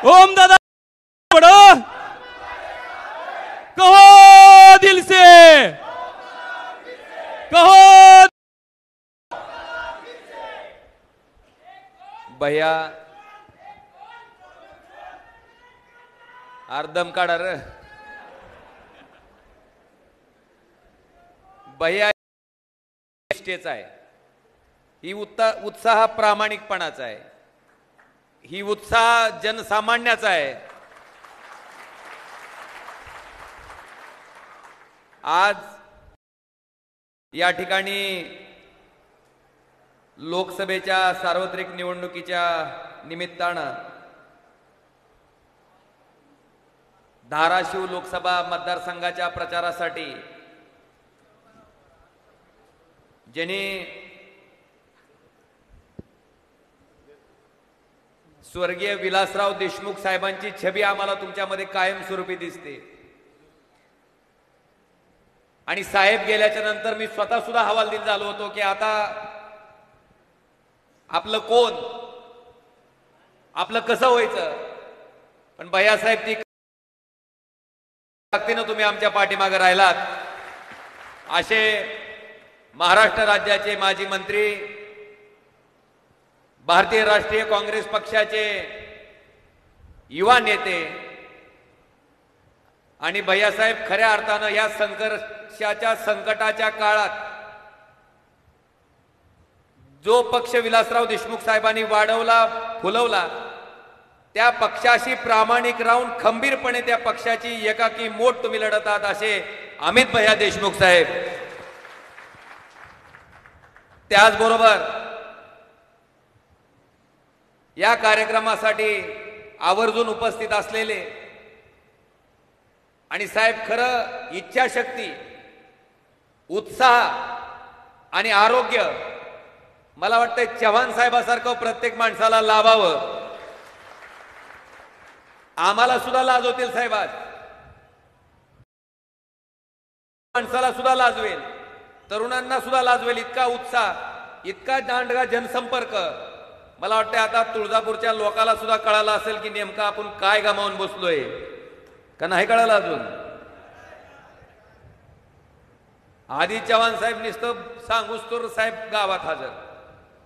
ओम दादा बड़ो कहो दिल से, कहो भैया अर्धम काढा रे भैया. निष्ठेचा आहे, ही उत्साह प्रामाणिकपणाचा आहे, ही उत्साह जनसामान्याचा आहे. आज या ठिकाणी लोकसभेच्या सार्वत्रिक निवडणुकीच्या निमित्तानं धाराशिव लोकसभा मतदारसंघाच्या प्रचारासाठी ज्यांनी स्वर्गीय विलासराव देशमुख साहेबांची छबी आम्हाला तुमच्यामध्ये कायमस्वरूपी दिसते. आणि साहेब गेल्याच्या नंतर मी स्वतः सुद्धा हवालदिल झालो होतो की आता आपलं कोण, आपलं कसं व्हायचं. पण भैयासाहेब ती ताकदीनं तुम्ही आमच्या पाठीमागे राहिलात. असे महाराष्ट्र राज्याचे माजी मंत्री, भारतीय राष्ट्रीय काँग्रेस पक्षाचे युवा नेते आणि भैयासाहेब खऱ्या अर्थानं या संघर्षाच्या संकटाच्या काळात जो पक्ष विलासराव देशमुख साहेबांनी वाढवला फुलवला त्या पक्षाशी प्रामाणिक राहून खंबीरपणे त्या पक्षाची एकाकी मोठ तुम्ही लढत आहात असे अमित भैया देशमुख साहेब. त्याचबरोबर या कार्यक्रमासाठी आवर्जून उपस्थित असलेले आणि साहेब खरं इच्छाशक्ती, उत्साह आणि आरोग्य मला वाटतंय चव्हाण साहेबासारखं प्रत्येक माणसाला लाभावं. आम्हाला सुद्धा लाज होतील साहेब, आज माणसाला सुद्धा लाजवेल, तरुणांना सुद्धा लाजवेल इतका उत्साह, इतका दांडगा जनसंपर्क. मला वाटतं आता तुळजापूरच्या लोकांना सुद्धा कळालं असेल की नेमका आपण काय गमावून बसलोय का नाही कळालं अजून. आधी चव्हाण साहेब नुसतं सांगूच तर साहेब गावात हजर,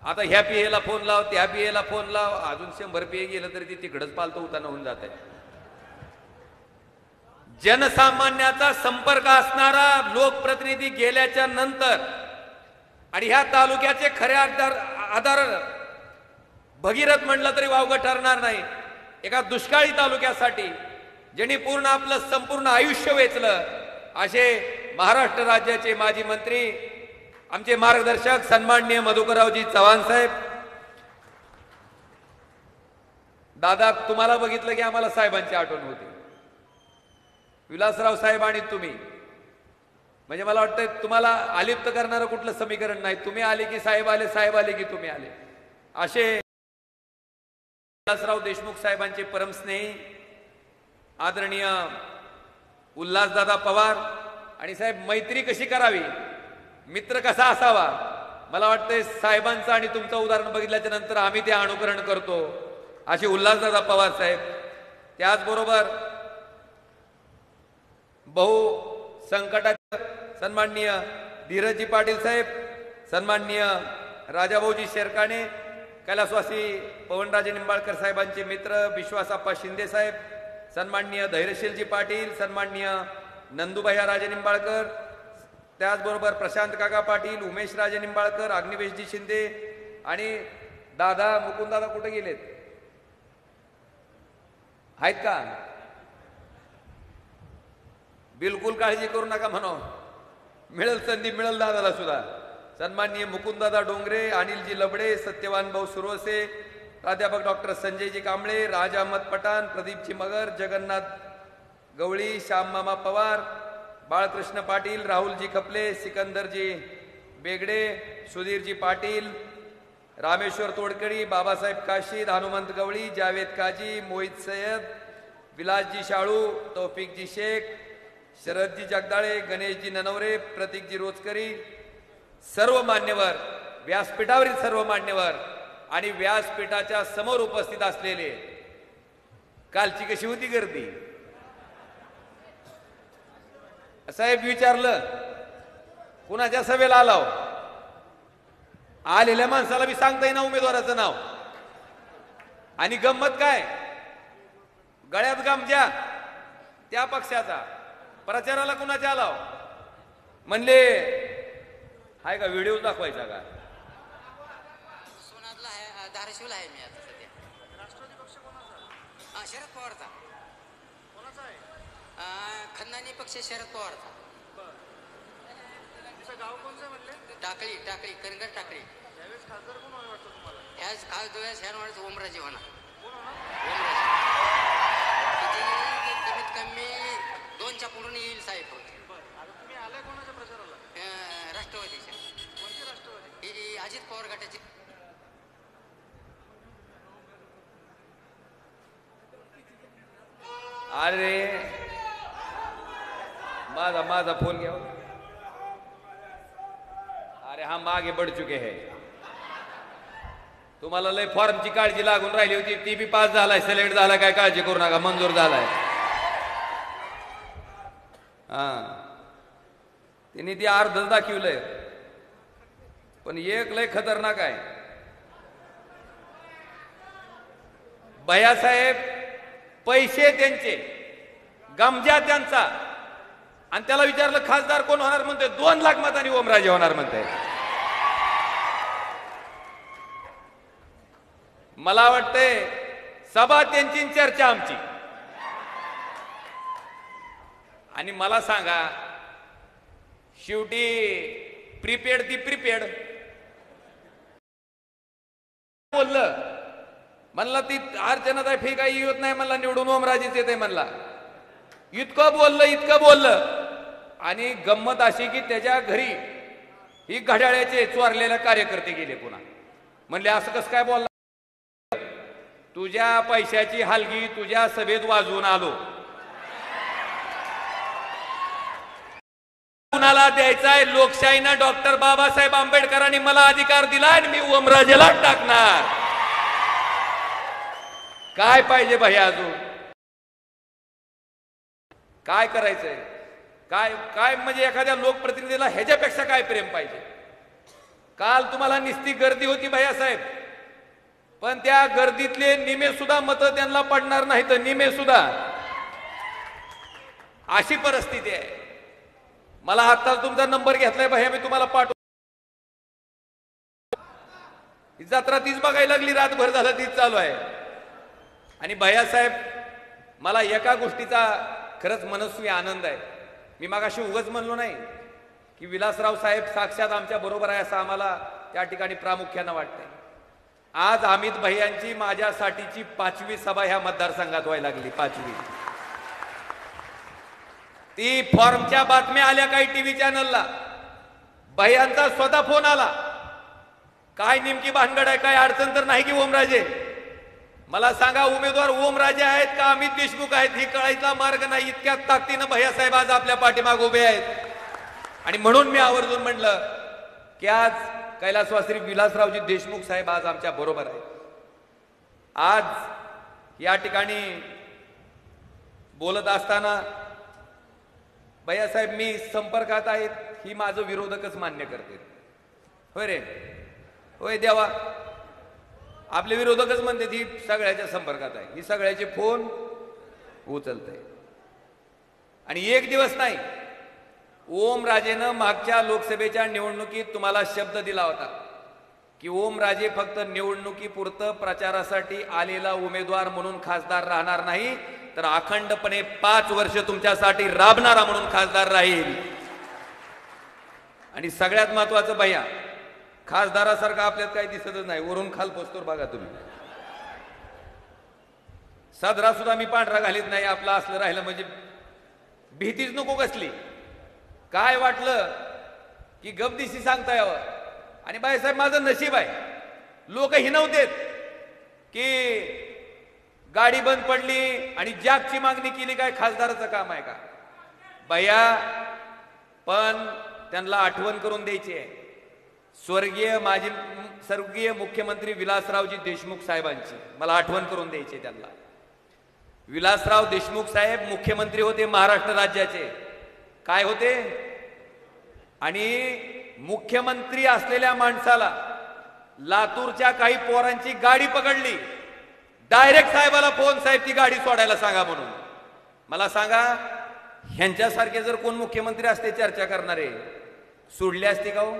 आता ह्या पीएला फोन लाव, त्या पीएला फोन लाव, अजून 100 पीए गेलं तरी ती तिकडच पालतो उताना होऊन जात आहे. जनसामान्याचा संपर्क असणारा लोकप्रतिनिधी गेल्याच्या नंतर आणि ह्या तालुक्याचे खरे आधार भगीरथ म्हणलं तरी वावगं ठरणार नाही. एका दुष्काळी तालुक्यासाठी ज्यांनी पूर्ण आपलं संपूर्ण आयुष्य वेचलं असे महाराष्ट्र राज्याचे माजी मंत्री, आमचे मार्गदर्शक सन्माननीय मधुकररावजी चव्हाण साहेब. दादा तुम्हाला बघितलं की आम्हाला साहेबांची आठवण होती. विलासराव साहेब आणि तुम्ही म्हणजे मला वाटतं तुम्हाला अलिप्त करणारं कुठलं समीकरण नाही. तुम्ही आले की साहेब आले, साहेब आले की तुम्ही आले. असे विलासराव देशमुख साहेबांचे परमस्नेही आदरणीय उल्हासदादा पवार. आणि साहेब मैत्री कशी करावी, मित्र कसा असावा, मला वाटतंय साहेबांचं आणि तुमचं उदाहरण बघितल्याच्या नंतर आम्ही ते अनुकरण करतो असे उल्हासदादा पवार साहेब. त्याचबरोबर बहु संकटात सन्माननीय धीरजजी पाटील साहेब, सन्माननीय राजाभाऊजी शेरकाणे, कैलासवासी पवनराजे निंबाळकर साहेबांचे मित्र विश्वासाप्पा शिंदे साहेब, सन्माननीय धैर्यशीलजी पाटील, सन्माननीय नंदुभैया राजे निंबाळकर, त्याचबरोबर प्रशांत काका पाटील, उमेश राजे निंबाळकर, अग्निवेशजी शिंदे आणि दादा मुकुंदादा कुठे गेलेत, आहेत का? बिलकुल काळजी करू नका म्हणो, मिळेल संधी मिळेल दादाला सुद्धा. सन्माननीय मुकुंदादा डोंगरे, अनिलजी लबडे, सत्यवान भाऊ सुरवसे, प्राध्यापक डॉक्टर संजयजी कांबळे, राज अहमद पठाण, प्रदीपजी मगर, जगन्नाथ गवळी, श्याममामा पवार, बाळकृष्ण पाटील, राहुलजी खपले, सिकंदरजी बेगडे, सुधीरजी पाटील, रामेश्वर तोडकरी, बाबासाहेब काशीद, हनुमंत गवळी, जावेद काजी, मोहित सय्यद, विलासजी शाळू, तौफिकजी शेख, शरदजी जगदाळे, गणेशजी ननवरे, प्रतीकजी रोजकरी, सर्व मान्यवर, व्यासपीठावरील सर्व मान्यवर आणि व्यासपीठाच्या समोर उपस्थित असलेले कालची कशी होती गर्दी? साहेब विचारलं कुणाच्या सभेला आलाव? आलेल्या माणसाला बी सांगता येईना उमेदवाराचं नाव. आणि गंमत काय, गळ्यात गमजा त्या पक्षाचा. प्रचाराला कुणाच्या आलाव म्हणले, हाय का व्हिडिओ दाखवायचा का? सोनारला आहे, धाराशिवला आहे मी आता सध्या. राष्ट्रवादी पक्ष कोणाचा? शरद पवारचा. कोणाचा आहे? खंदानी पक्ष शरद पवारचा. गाव कोणचं म्हणले? टाकळी. टाकळी, करंगड टाकळी. यावेळेस खासदार कोण होणार वाटतं तुम्हाला? ह्याच खासदार ह्या वाटतं ओमराजे होणार. कोण होणार? ओमराजे. कमीत कमी 2च्या पुढून येईल साहेब. आता तुम्ही आलाय कोणाच्या प्रचाराला? राष्ट्रवादीच्या. कोणती राष्ट्रवादी? अजित पवार गटाची. अरे माझा फोन घ्या. अरे हम आगे बढ़ चुके हैं. तुम्हाला लय फॉर्मची काळजी लागून राहिली होती, ती बी पास झालाय, सिलेक्ट झाला, काय काळजी करू नका, मंजूर झालाय. हा तिने ती अर्धच दाखवलंय. पण एक लय खतरनाक आहे. भैयासाहेब पैसे त्यांचे, गमजा त्यांचा, आणि त्याला विचारलं खासदार कोण होणार, म्हणतोय 2 लाख मतांनी ओमराजे होणार म्हणते. मला वाटतंय सभा त्यांची, चर्चा आमची. आणि मला सांगा, शेवटी प्रीपेड ती प्रीपेड बोललं. म्हणला ती अर्चनाताई फी काही येत नाही, म्हणला निवडून ओमराजेच येते म्हणला. इतकं बोललं. आणि गंमत अशी की त्याच्या घरी ही घड्याळ्याचे चोरलेले कार्यकर्ते गेले. पुन्हा म्हणले असं कसं काय बोलला? तुझ्या पैशाची हलगी तुझ्या सभेत वाजवून आलो. कुणाला द्यायचाय? लोकशाहीनं डॉक्टर बाबासाहेब आंबेडकरांनी मला अधिकार दिला आणि मी ओमराजेला टाकणार. काय पाहिजे भैया अजून? काय करायचंय? काय म्हणजे एखाद्या लोकप्रतिनिधीला ह्याच्यापेक्षा काय प्रेम पाहिजे? काल तुम्हाला निस्ती गर्दी होती भैयासाहेब, पण त्या गर्दीतले निमे सुद्धा मतं त्यांना पडणार नाही, तर निमे सुद्धा. अशी परिस्थिती आहे. मला आता तुमचा नंबर घेतलाय भैया, मी तुम्हाला पाठवतो. ही जत्रा तीच बघायला लागली, रातभर झालं तीच चालू आहे. आणि भैयासाहेब, मला एका गोष्टीचा खरंच मनस्वी आनंद आहे. मी मागाशी उगाच म्हणलो नाही की विलासराव साहेब साक्षात आमच्या बरोबर आहे, असं आम्हाला त्या ठिकाणी प्रामुख्यानं वाटतंय. आज अमित भैयांची माझ्यासाठीची 5वी सभा ह्या मतदारसंघात व्हायला लागली. 5वी. ती फॉर्मच्या बातम्या आल्या काही टीव्ही चॅनलला, भैयांचा स्वतः फोन आला. काय नेमकी भानगड आहे, काय अडचण तर नाही की ओमराजे? मला सांगा, उमेदवार ओमराजे आहेत का अमित देशमुख आहेत ही कळायचा मार्ग नाही. इतक्या ताकदीनं भैयासाहेब आज आपल्या पाठीमागे उभे आहेत. आणि म्हणून मी आवर्जून म्हटलं की आज कैलासवासी विलासरावजी देशमुख साहेब आज आमच्या बरोबर आहेत. आज या ठिकाणी बोलत असताना भैयासाहेब मी संपर्कात आहेत ही माझं विरोधकच मान्य करते. होय रे, होय देवा, आपले विरोधकच म्हणते ही सगळ्याच्या संपर्कात आहे, ही सगळ्याचे फोन उचलते. आणि एक दिवस नाही, ओमराजेनं मागच्या लोकसभेच्या निवडणुकीत तुम्हाला शब्द दिला होता की ओमराजे फक्त निवडणुकीपुरतं प्रचारासाठी आलेला उमेदवार म्हणून खासदार राहणार नाही, तर अखंडपणे 5 वर्ष तुमच्यासाठी राबणारा म्हणून खासदार राहील. आणि सगळ्यात महत्वाचं भैया, खासदारासारखं आपल्यात काही दिसतच नाही, वरून खाल पोचतोर बघा तुम्ही. सदरा सुद्धा मी पांढरा घालीत नाही, आपला असलं राहिलं म्हणजे भीतीच नको कसली. काय वाटलं की गपदिशी सांगता यावं. आणि बाईसाहेब माझं नशीब आहे, लोक हिनवतेत की गाडी बंद पडली आणि जॅकची मागणी केली, काय खासदाराचं काम आहे का? भैया, पण त्यांना आठवण करून द्यायची आहे स्वर्गीय मुख्यमंत्री विलासरावजी देशमुख साहेबांची. मला आठवण करून द्यायची त्यांना. विलासराव देशमुख साहेब मुख्यमंत्री होते महाराष्ट्र राज्याचे. काय होते? आणि मुख्यमंत्री असलेल्या माणसाला लातूरच्या काही पोरांची गाडी पकडली. डायरेक्ट साहेबाला फोन, साहेब ती गाडी सोडायला सांगा म्हणून. मला सांगा, ह्यांच्यासारखे जर कोण मुख्यमंत्री असते चर्चा करणारे, सोडले असते का हो?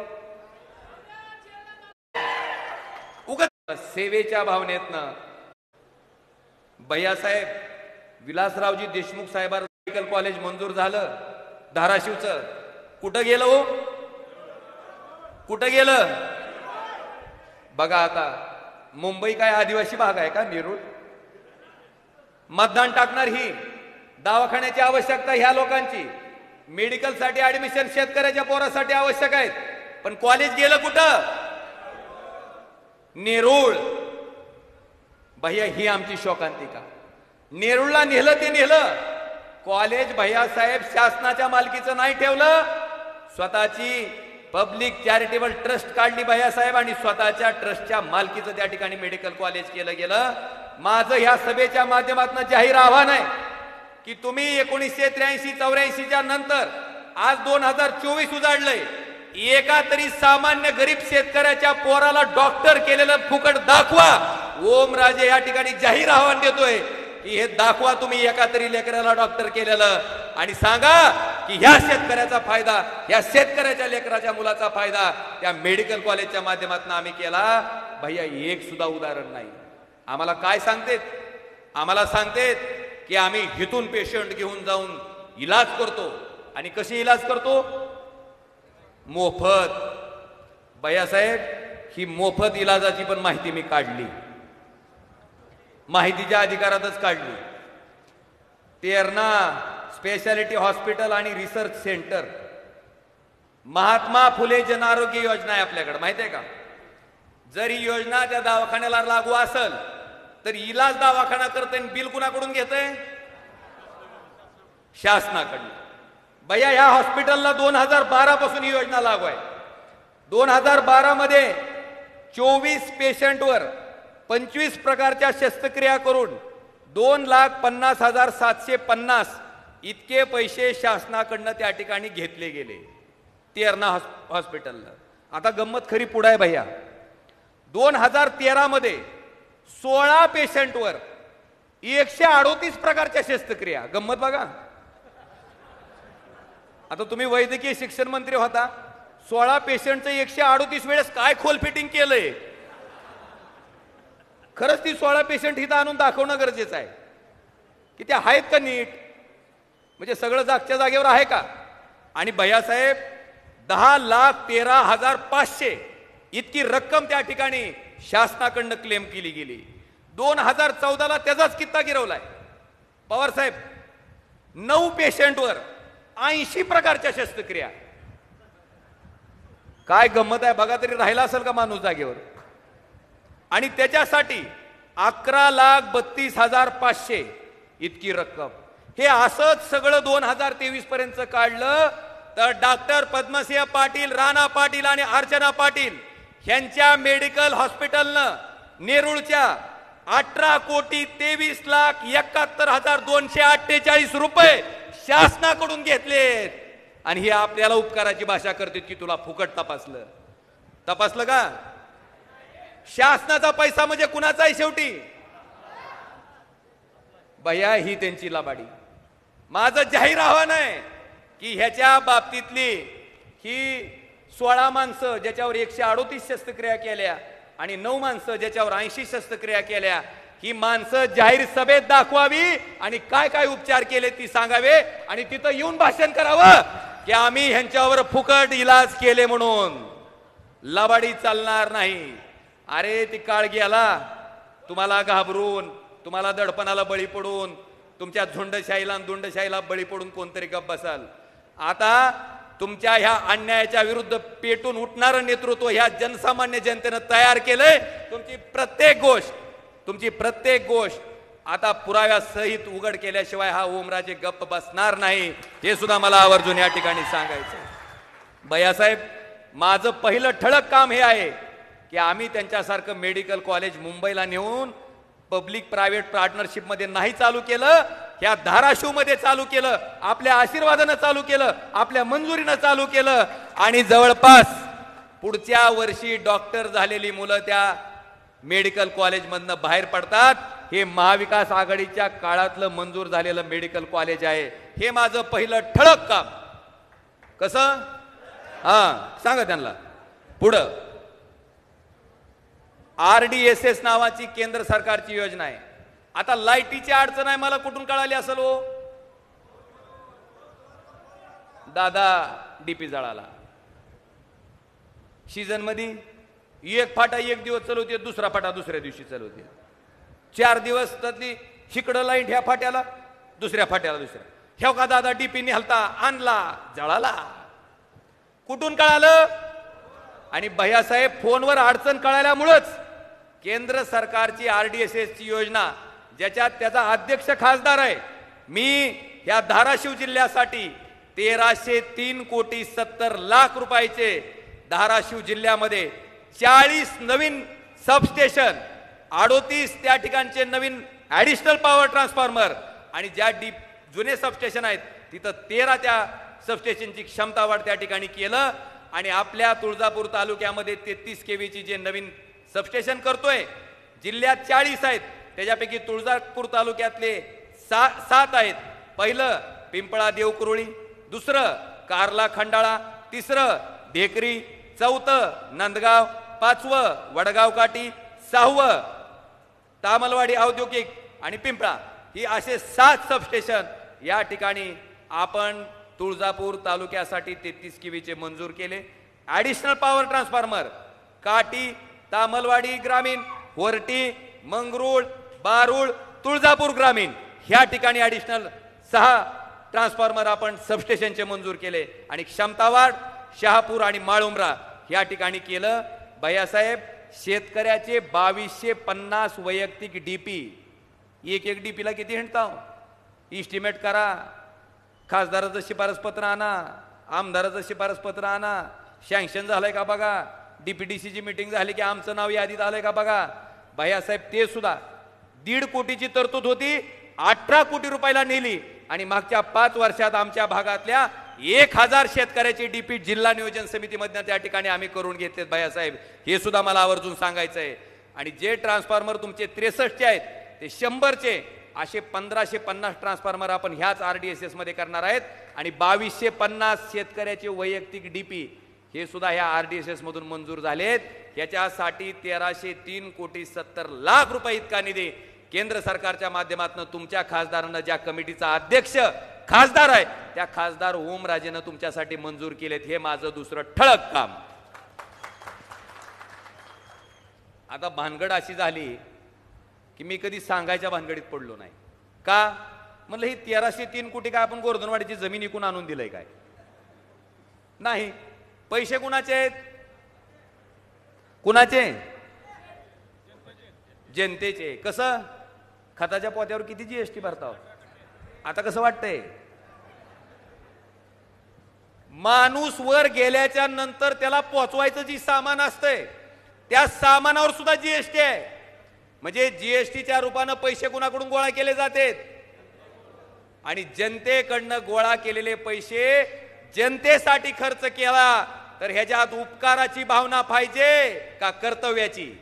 उगाच सेवेच्या भावनेतनं भैयासाहेब विलासरावजी देशमुख साहेबांना मेडिकल कॉलेज मंजूर झालं धाराशिवचं. कुठं गेलं हो? कुठं गेलं? बघा आता, मुंबई काय आदिवासी भाग आहे का नेरूळ? मतदान टाकणार ही दवाखान्याची आवश्यकता ह्या लोकांची, मेडिकल साठी ऍडमिशन शेतकऱ्याच्या पोरासाठी आवश्यक आहेत, पण कॉलेज गेलं कुठं? नेरूळ. भैया ही आमची शोकांतिका. नेरूळला नेलं ते नेलं. कॉलेज भैयासाहेब शासनाच्या मालकीचं नाही ठेवलं, स्वतःची पब्लिक चॅरिटेबल ट्रस्ट काढली भैयासाहेब आणि स्वतःच्या ट्रस्टच्या मालकीचं त्या ठिकाणी मेडिकल कॉलेज केलं गेलं. माझं ह्या सभेच्या माध्यमातून जाहीर आव्हान आहे की तुम्ही 1983-84च्या नंतर आज 2024 उजाडलंय, एका तरी सामान्य गरीब शेतकऱ्याच्या पोराला डॉक्टर केलेलं फुकट दाखवा. ओमराजे या ठिकाणी जाहीर आव्हान देतोय की हे दाखवा तुम्ही एका तरी लेकराला डॉक्टर केलेलं, आणि सांगा की ह्या शेतकऱ्याचा फायदा, ह्या शेतकऱ्याच्या लेकराच्या मुलाचा फायदा त्या मेडिकल कॉलेजच्या माध्यमातून आम्ही केला. भैया एक सुद्धा उदाहरण नाही. आम्हाला काय सांगतेत? आम्हाला सांगतेत की आम्ही हिथून पेशंट घेऊन जाऊन इलाज करतो. आणि कशी इलाज करतो? मोफत. भैयासाहेब ही मोफत इलाजाची पण माहिती मी काढली, माहितीच्या अधिकारातच काढली. तेरणा स्पेशालिटी हॉस्पिटल आणि रिसर्च सेंटर, महात्मा फुले जन आरोग्य योजना आहे आपल्याकडे, माहिती आहे का? जर ही योजना त्या दवाखान्याला लागू असेल तर इलाज दवाखाना करते, बिल कुणाकडून घेते? शासनाकडून. भैया ह्या हॉस्पिटलला 2012 पासून ही योजना लागू आहे. 2012 मध्ये 24 पेशंटवर 25 प्रकारच्या शस्त्रक्रिया करून 2,50,750 इतके पैसे शासनाकडनं त्या ठिकाणी घेतले गेले तेरणा हॉस्पिटलला. आता गंमत खरी पुढे आहे भैया. 2013 मध्ये 16 पेशंटवर 138 प्रकारच्या शस्त्रक्रिया. गंमत बघा. आता तुम्ही वैद्यकीय शिक्षण मंत्री होता, 16 पेशंटचं 138 वेळेस काय खोल फिटिंग केलंय? खरंच ती 16 पेशंट इथं आणून दाखवणं गरजेचं आहे की त्या आहेत का नीट, म्हणजे सगळं जागच्या जागेवर आहे का? आणि भैयासाहेब 10,13,500 इतकी रक्कम त्या ठिकाणी शासनाकडनं क्लेम केली गेली. 2014ला त्याचाच कित्ता गिरवलाय. पवार साहेब 9 पेशंटवर 80 प्रकारच्या शस्त्रक्रिया. काय गंमत आहे बघा, तरी राहिला असेल का माणूस जागेवर? आणि त्याच्यासाठी 11,32,500 इतकी रक्कम. हे असंच सगळं 2023 पर्यंत काढलं तर डॉक्टर पद्मसिंह पाटील, राणा पाटील आणि अर्चना पाटील यांच्या मेडिकल हॉस्पिटलनं नेरूळच्या 18,23,71,248 रुपये शासनाकडून घेतलेत. आणि हे आपल्याला उपकाराची भाषा करते की तुला फुकट तपासलं. तपासलं का? शासनाचा पैसा म्हणजे कुणाचा आहे शेवटी? भैया ही त्यांची लबाडी. माझं जाहीर आव्हान आहे की ह्याच्या बाबतीतली ही 16 माणसं ज्याच्यावर 138 शस्त्रक्रिया केल्या आणि 9 माणसं ज्याच्यावर 80 शस्त्रक्रिया केल्या, ही माणसं जाहीर सभेत दाखवावी आणि काय काय उपचार केले ती सांगावे आणि तिथं येऊन भाषण करावं की आम्ही ह्यांच्यावर फुकट इलाज केले म्हणून. लबाडी चालणार नाही. अरे ती काळ गेला. तुम्हाला घाबरून, तुम्हाला दडपणाला बळी पडून, तुमच्या झुंडशाहीला दुंडशाहीला बळी पडून कोणतरी गप्प बसाल. आता तुमच्या ह्या अन्यायाच्या विरुद्ध पेटून उठणारं नेतृत्व ह्या जनसामान्य जनतेनं तयार केलंय. तुमची प्रत्येक गोष्ट आता पुराव्यासहित उघड केल्याशिवाय हा ओमराजे गप्प बसणार नाही, हे सुद्धा मला आवर्जून या ठिकाणी सांगायचं. भैयासाहेब माझं पहिलं ठळक काम हे आहे की आम्ही त्यांच्यासारखं मेडिकल कॉलेज मुंबईला नेऊन पब्लिक प्रायव्हेट पार्टनरशिप मध्ये नाही चालू केलं, ह्या धाराशिव मध्ये चालू केलं, आपल्या आशीर्वादानं चालू केलं, आपल्या मंजुरीनं चालू केलं आणि जवळपास पुढच्या वर्षी डॉक्टर झालेली मुलं त्या मेडिकल कॉलेजमधनं बाहेर पडतात. हे महाविकास आघाडीच्या काळातलं मंजूर झालेलं मेडिकल कॉलेज आहे. हे माझं पहिलं ठळक काम. कसं? सांगा त्यांना. पुढं RDSS नावाची केंद्र सरकारची योजना आहे. आता लाईटीची अडचण आहे, मला कुठून कळाली असेल हो? दादा डीपी जळाला. सीझन मध्ये एक फाटा एक दिवस चालवते, दुसरा फाटा दुसऱ्या दिवशी चालवते. 4 दिवस त्यातली शिकडं लाईट ह्या फाट्याला, दुसऱ्या फाट्याला दुसऱ्या. ह्या का दादा डीपी निघालता आणला, जळाला. कुठून कळालं? आणि भैयासाहेब फोनवर अडचण कळाल्यामुळेच केंद्र सरकारची RDSS ची योजना, ज्याच्यात त्याचा अध्यक्ष खासदार आहे, मी या धाराशिव जिल्ह्यासाठी 1303 कोटी 70 लाख रुपयाचे धाराशिव जिल्ह्यामध्ये 40 नवीन सबस्टेशन, 38 त्या ठिकाणचे नवीन ऍडिशनल पॉवर ट्रान्सफॉर्मर आणि ज्या जुने सबस्टेशन आहेत तिथं 13 त्या सबस्टेशनची क्षमता वाढ त्या ठिकाणी केलं. आणि आपल्या तुळजापूर तालुक्यामध्ये 33 केव्हीची जे नवीन सबस्टेशन करतोय, जिल्ह्यात 40 आहेत, त्याच्यापैकी तुळजापूर तालुक्यातले 7 आहेत. पहिलं पिंपळा देवकुरळी, दुसरं कारला खंडाळा, तिसरं ढेकरी, चौथं नंदगाव, 5वं वडगाव काठी, 6वं तामलवाडी औद्योगिक आणि पिंपळा. ही असे 7 सबस्टेशन या ठिकाणी आपण तुळजापूर तालुक्यासाठी 33 केव्हीचे मंजूर केले. ऍडिशनल पॉवर ट्रान्सफॉर्मर काटी, तामलवाडी ग्रामीण, होर्टी, मंगरूळ, बारूळ, तुळजापूर ग्रामीण ह्या ठिकाणी ऍडिशनल 6 ट्रान्सफॉर्मर आपण सबस्टेशनचे मंजूर केले. आणि क्षमतावाढ शहापूर आणि माळुंब्रा ह्या ठिकाणी केलं. भैयासाहेब, शेतकऱ्याचे 2250 वैयक्तिक डीपी, एक डीपीला किती हिंडता? इस्टिमेट करा. खासदाराचं शिफारस पत्र आणा, आमदाराचं शिफारस पत्र आणा, सँक्शन झालंय का बघा, DPDCची मीटिंग झाली की आमचं नाव यादीत आलंय का बघा. भैयासाहेब, ते सुद्धा 1.5 कोटीची तरतूद होती, 18 कोटी रुपयाला नेली. आणि मागच्या 5 वर्षात आमच्या भागातल्या 1000 शेतकऱ्याची डीपी जिल्हा नियोजन समितीमधनं त्या ठिकाणी आम्ही करून घेतलेत. भैयासाहेब, हे सुद्धा मला आवर्जून सांगायचं आहे. आणि जे ट्रान्सफॉर्मर तुमचे 63चे आहेत ते 100चे असे 1550 ट्रान्सफॉर्मर आपण ह्याच RDSS मध्ये करणार आहेत. आणि 2250 शेतकऱ्याचे वैयक्तिक डीपी हे सुद्धा ह्या RDSS मधून मंजूर झालेत. याच्यासाठी 1303 कोटी 70 लाख रुपये इतका निधी केंद्र सरकारच्या माध्यमातून तुमच्या खासदारांना, ज्या कमिटीचा अध्यक्ष खासदार आहे त्या खासदार ओमराजेनं तुमच्यासाठी मंजूर केलेत. हे माझं दुसरं ठळक काम. आता भानगड अशी झाली की मी कधी सांगायच्या भानगडीत पडलो नाही. का? म्हणलं ही 1303 कोटी काय आपण गोर्धनवाडीची जमीन इकून आणून दिलंय काय? नाही. पैसे कुणाचे आहेत? कुणाचे? जनतेचे. कसं? खताच्या पोत्यावर किती GST भरताव? आता कसं वाटतंय? माणूस वर गेल्याच्या नंतर त्याला पोचवायचं जी सामान असतंय त्या सामानावर सुद्धा GST आहे. म्हणजे GSTच्या रूपानं पैसे कुणाकडून गोळा केले जातात? आणि जनतेकडनं गोळा केलेले पैसे जनतेसाठी खर्च केला तर ह्याच्यात उपकाराची भावना पाहिजे का कर्तव्याची?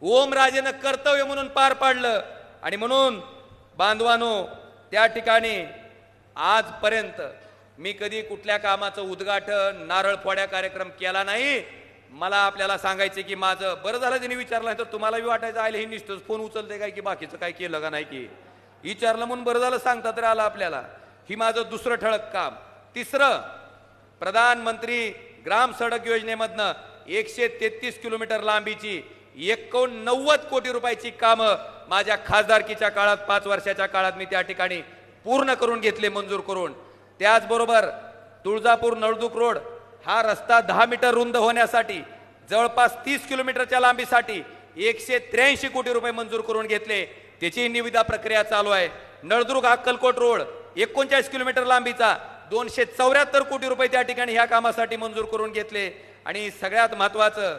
ओमराजेनं कर्तव्य म्हणून पार पाडलं. आणि म्हणून बांधवानो, त्या ठिकाणी आजपर्यंत मी कधी कुठल्या कामाचं उद्घाटन, नारळ फोड्या कार्यक्रम केला नाही. मला आपल्याला सांगायचे की माझं बरं झालं त्यांनी विचारलं, तर तुम्हाला बी वाटायचं आले हे निष्ठच फोन उचलते काय की बाकीचं काय केलं का नाही की विचारलं म्हणून बरं झालं सांगता तर आलं आपल्याला. ही माझं दुसरं ठळक काम. तिसरं, प्रधानमंत्री ग्राम सडक योजनेमधनं 133 किलोमीटर लांबीची 89 कोटी रुपयाची कामं माझ्या खासदारकीच्या काळात 5 वर्षाच्या काळात मी त्या ठिकाणी पूर्ण करून घेतले, मंजूर करून. त्याचबरोबर तुळजापूर नळदुर्ग रोड हा रस्ता 10 मीटर रुंद होण्यासाठी जवळपास 30 किलोमीटरच्या लांबीसाठी 183 कोटी रुपये मंजूर करून घेतले. त्याची निविदा प्रक्रिया चालू आहे. नळदुर्ग अक्कलकोट रोड 39 किलोमीटर लांबीचा 274 कोटी रुपये त्या ठिकाणी ह्या कामासाठी मंजूर करून घेतले. आणि सगळ्यात महत्वाचं,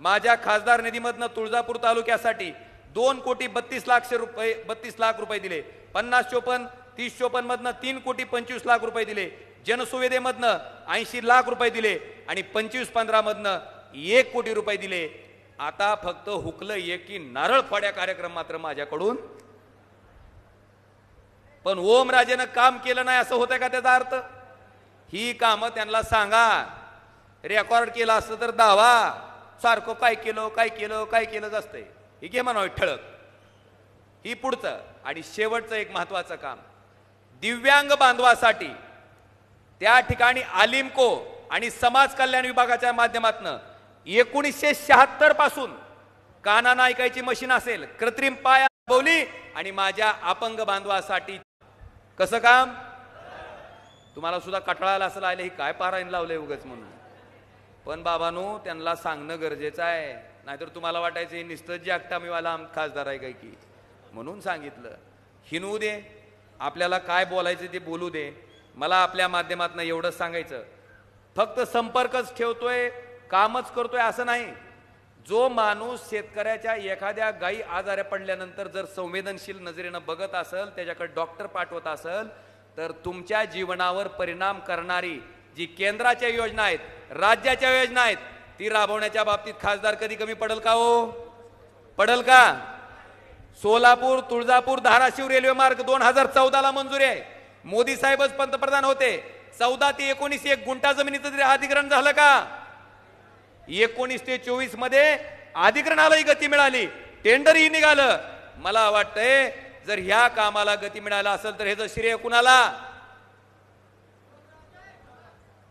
माझ्या खासदार निधीमधनं तुळजापूर तालुक्यासाठी 2,32,00,000 दिले. 50-54, 30-54 मधनं 3,25,00,000 रुपये दिले. जनसुविधेमधनं 80 लाख रुपये दिले आणि 25-15 मधनं 1 कोटी रुपये दिले. आता फक्त हुकलं एक की नारळ फोड्या कार्यक्रम मात्र माझ्याकडून. पण ओमराजेनं काम केलं नाही असं होतंय का त्याचा अर्थ? ही कामं त्यांना सांगा, रेकॉर्ड केला असतं तर दावा सारखं काय केलं असतंय. हे घे म्हणावं ठळक. ही पुढचं आणि शेवटचं एक महत्वाचं काम दिव्यांग बांधवासाठी त्या ठिकाणी आलिमको आणि समाज कल्याण विभागाच्या माध्यमातून 1976 पासून कानानं ऐकायची मशीन असेल, कृत्रिम पाय बोली आणि माझ्या अपंग बांधवासाठी कसं काम. तुम्हाला सुद्धा कटाळाला असं लागले, ही काय पारायण लावलंय उगाच म्हणून. पण बाबांनो त्यांना सांगणं गरजेचं आहे, नाहीतर तुम्हाला वाटायचं हे नुसतं जागता मीवाला खासदार आहे काय की म्हणून सांगितलं. हिनवू दे, आपल्याला काय बोलायचं ते बोलू दे. मला आपल्या माध्यमातून एवढंच सांगायचं, फक्त संपर्कच ठेवतोय, कामच करतोय असं नाही. जो माणूस शेतकऱ्याच्या एखाद्या गायी आजारी पडल्यानंतर जर संवेदनशील नजरेनं बघत असेल, त्याच्याकडे डॉक्टर पाठवत असेल, तर तुमच्या जीवनावर परिणाम करणारी जी केंद्राच्या योजना आहेत, राज्याच्या योजना आहेत, ती राबवण्याच्या बाबतीत खासदार कधी कमी पडेल का हो? पडेल का? सोलापूर, तुळजापूर, धाराशिव रेल्वे मार्ग 2014ला मंजुरी आहे. मोदी साहेबच पंतप्रधान होते. 14 ते 19 1 गुंठा जमिनीचं तरी अधिग्रहण झालं का? 19 ते 24 मध्ये अधिग्रहणालाही गती मिळाली, टेंडरही निघालं. मला वाटतंय जर ह्या कामाला गती मिळालं असेल तर ह्याचं श्रेय कुणाला?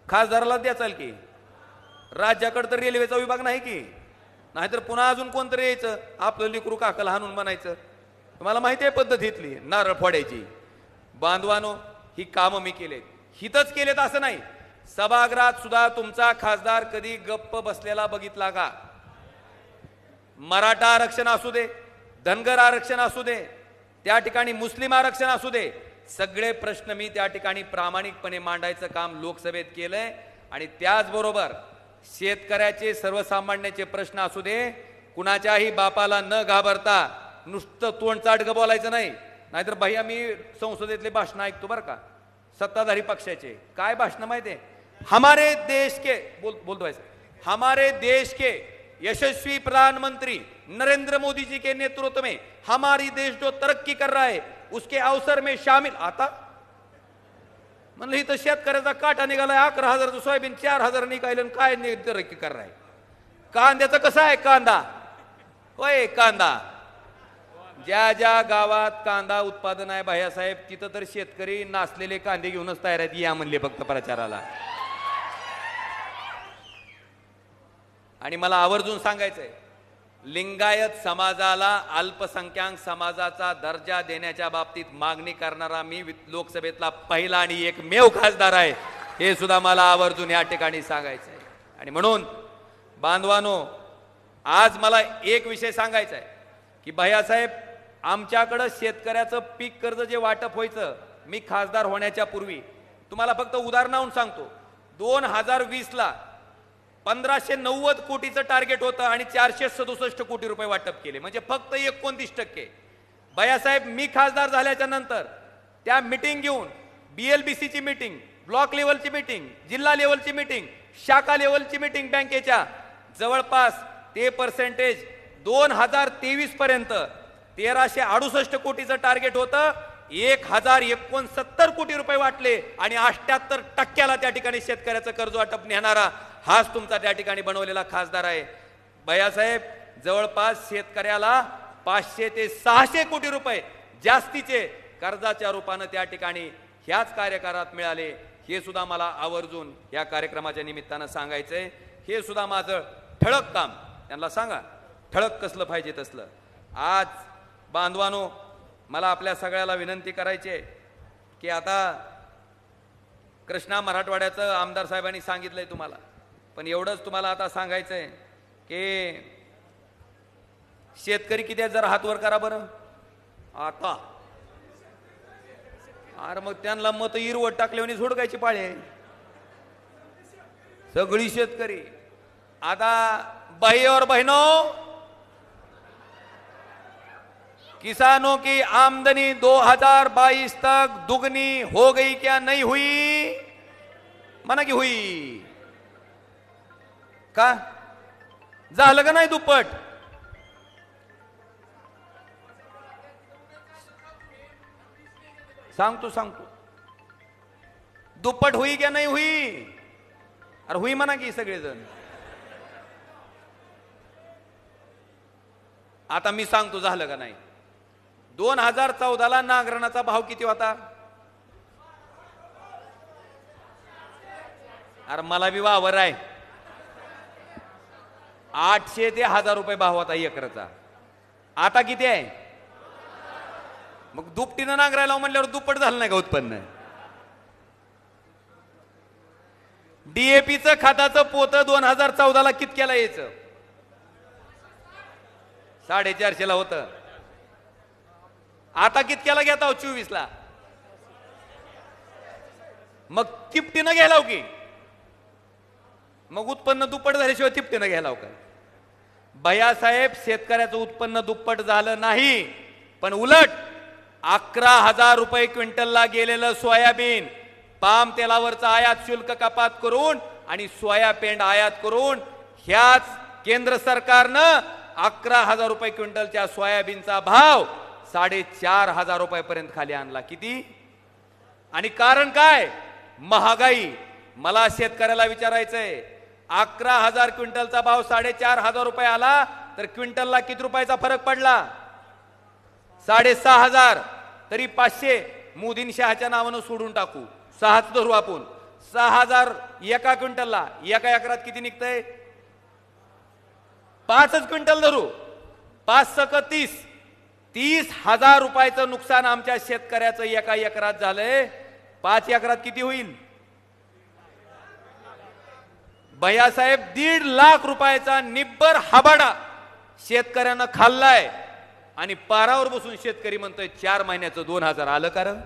खासदाराला द्याचाल की? राज्याकडे तर रेल्वेचा विभाग नाही की, नाहीतर पुन्हा अजून कोणतरी यायचं, आपलं लिकरू काकाला हाणून म्हणायचं. तुम्हाला माहिती आहे पद्धतीतली नारळ फोडायची. बांधवानो, ही कामं मी केलेत, हितच केलेत असं नाही. सभागृहात सुद्धा तुमचा खासदार कधी गप्प बसलेला बघितला का? मराठा आरक्षण असू दे, धनगर आरक्षण असू दे, त्या ठिकाणी मुस्लिम आरक्षण असू दे, सगळे प्रश्न मी त्या ठिकाणी प्रामाणिकपणे मांडायचं काम लोकसभेत केलंय. आणि त्याचबरोबर शेतकऱ्याचे, सर्वसामान्याचे प्रश्न असू दे, कुणाच्याही बापाला न घाबरता नुसतं तोंडचाटकं बोलायचं नाही. नाहीतर भैया मी संसदेतले भाषण ऐकतो बरं का, सत्ताधारी पक्षाचे. काय भाषण माहिती आहे? हमारे देश के बोलतो ऐसे, हमारे देश के यशस्वी प्रधानमंत्री नरेंद्र मोदी जी के नेतृत्व में हमारी देश जो तरक्की कर रहा है उसके अवसर में शामिल. आता म्हणलं इथं शेतकऱ्याचा काटा निघालाय, 11,000 सोयाबीन 4,000 निघाले, काय तरक्की कर रहा है? कांद्याचं कसं आहे? कांदा होय, कांदा ज्या ज्या गावात कांदा उत्पादन आहे भैयासाहेब, तिथं तर शेतकरी नासलेले कांदे घेऊनच तयार आहेत. या म्हणले फक्त प्रचाराला. आणि मला आवर्जून सांगायचंय, लिंगायत समाजाला अल्पसंख्याक समाजाचा दर्जा देण्याच्या बाबतीत मागणी करणारा मी लोकसभेतला पहिला आणि एकमेव खासदार आहे, हे सुद्धा मला आवर्जून या ठिकाणी सांगायचंय. आणि म्हणून बांधवानो, आज मला एक विषय सांगायचा आहे की भैयासाहेब, आमच्याकडं शेतकऱ्याचं पीक कर्ज जे वाटप व्हायचं, मी खासदार होण्याच्या पूर्वी तुम्हाला फक्त उदाहरणावरून सांगतो, 2020ला 1590 कोटीचं टार्गेट होतं आणि 467 कोटी रुपये वाटप केले, म्हणजे फक्त 29%. भैयासाहेब, मी खासदार झाल्याच्या नंतर त्या मीटिंग घेऊन, BLBCची मीटिंग, ब्लॉक लेवलची मीटिंग, जिल्हा लेवलची मीटिंग, शाखा लेवलची मीटिंग बँकेच्या, जवळपास ते पर्सेंटेज 2023 पर्यंत 1368 कोटीचं टार्गेट होतं, 1069 कोटी रुपये वाटले आणि 78% त्या ठिकाणी शेतकऱ्याचं कर्ज वाटप नेणारा हाच तुमचा त्या ठिकाणी बनवलेला खासदार आहे. भैयासाहेब, जवळपास शेतकऱ्याला 500 ते 600 कोटी रुपये जास्तीचे कर्जाच्या रूपानं त्या ठिकाणी ह्याच कार्यकाळात मिळाले. हे सुद्धा मला आवर्जून या कार्यक्रमाच्या निमित्तानं सांगायचंय. हे सुद्धा माझं ठळक काम, त्यांना सांगा ठळक कसलं पाहिजे तसलं. आज बांधवानो, मला आपल्या सगळ्याला विनंती करायची आहे की आता कृष्णा मराठवाड्याचं आमदार साहेबांनी सांगितलंय तुम्हाला, पण एवढंच तुम्हाला आता सांगायचंय की शेतकरी किती जरा हात वर करा बरं. आता अरे मग त्यांना मत इरवट टाकल्याने झोडकायची पाळी आहे सगळी शेतकरी. आता भाई और बहनों, किसानों की आमदनी 2022 तक दुगनी हो गई क्या नहीं हुई? म्हणा की हुई का? झालं का नाही दुप्पट? सांगतो दुप्पट हुई क्या नाही हुई? अरे हुई म्हणा की सगळेजण. आता मी सांगतो झालं का नाही. 2014ला नांगरणाचा भाव किती होता? अरे मला बी वावर आहे. 800 ते 1000 रुपये भाव होता एकरचा. आता किती आहे? मग दुपटीनं नांगरायला म्हणल्यावर दुप्पट झालं नाही का उत्पन्न? डीएपीचं खताचं पोतं 2014ला कितक्याला यायचं? 450 होतं. आता कितक्याला घेता हो? 24ला. मग तिपटीनं घ्यायला हो की? मग उत्पन्न दुप्पट झाल्याशिवाय तिपटीनं घ्यायला हो का? भैयासाहेब, शेतकऱ्याचं उत्पन्न दुप्पट झालं नाही, पण उलट 11,000 रुपये क्विंटलला गेलेलं सोयाबीन, पाम तेलावरचं आयात शुल्क कपात करून आणि सोयाबीन आयात करून ह्याच केंद्र सरकारनं 11,000 रुपये क्विंटलच्या सोयाबीनचा भाव 4,500 रुपयापर्यंत खाली आणला. किती? आणि कारण काय? महागाई. मला शेतकऱ्याला विचारायचंय, 11,000 क्विंटलचा भाव 4,500 रुपये आला तर क्विंटलला किती रुपयाचा फरक पडला? 6,500. तरी 500 मोदीं शहाच्या नावानं सोडून टाकू, 6च धरू आपण. 6,000 एका क्विंटलला. एका एकरात किती निघतंय? 5च क्विंटल धरू. 5 सक 30. 30,000 रुपयाचं नुकसान आमच्या शेतकऱ्याचं एका एकरात झालंय. 5 एकरात किती होईल? भैयासाहेब, 1.5 लाख रुपयाचा निब्बर हाबाडा शेतकऱ्यानं खाल्लाय. आणि पारावर बसून शेतकरी म्हणतोय 4 महिन्याचं 2,000 आलं. कारण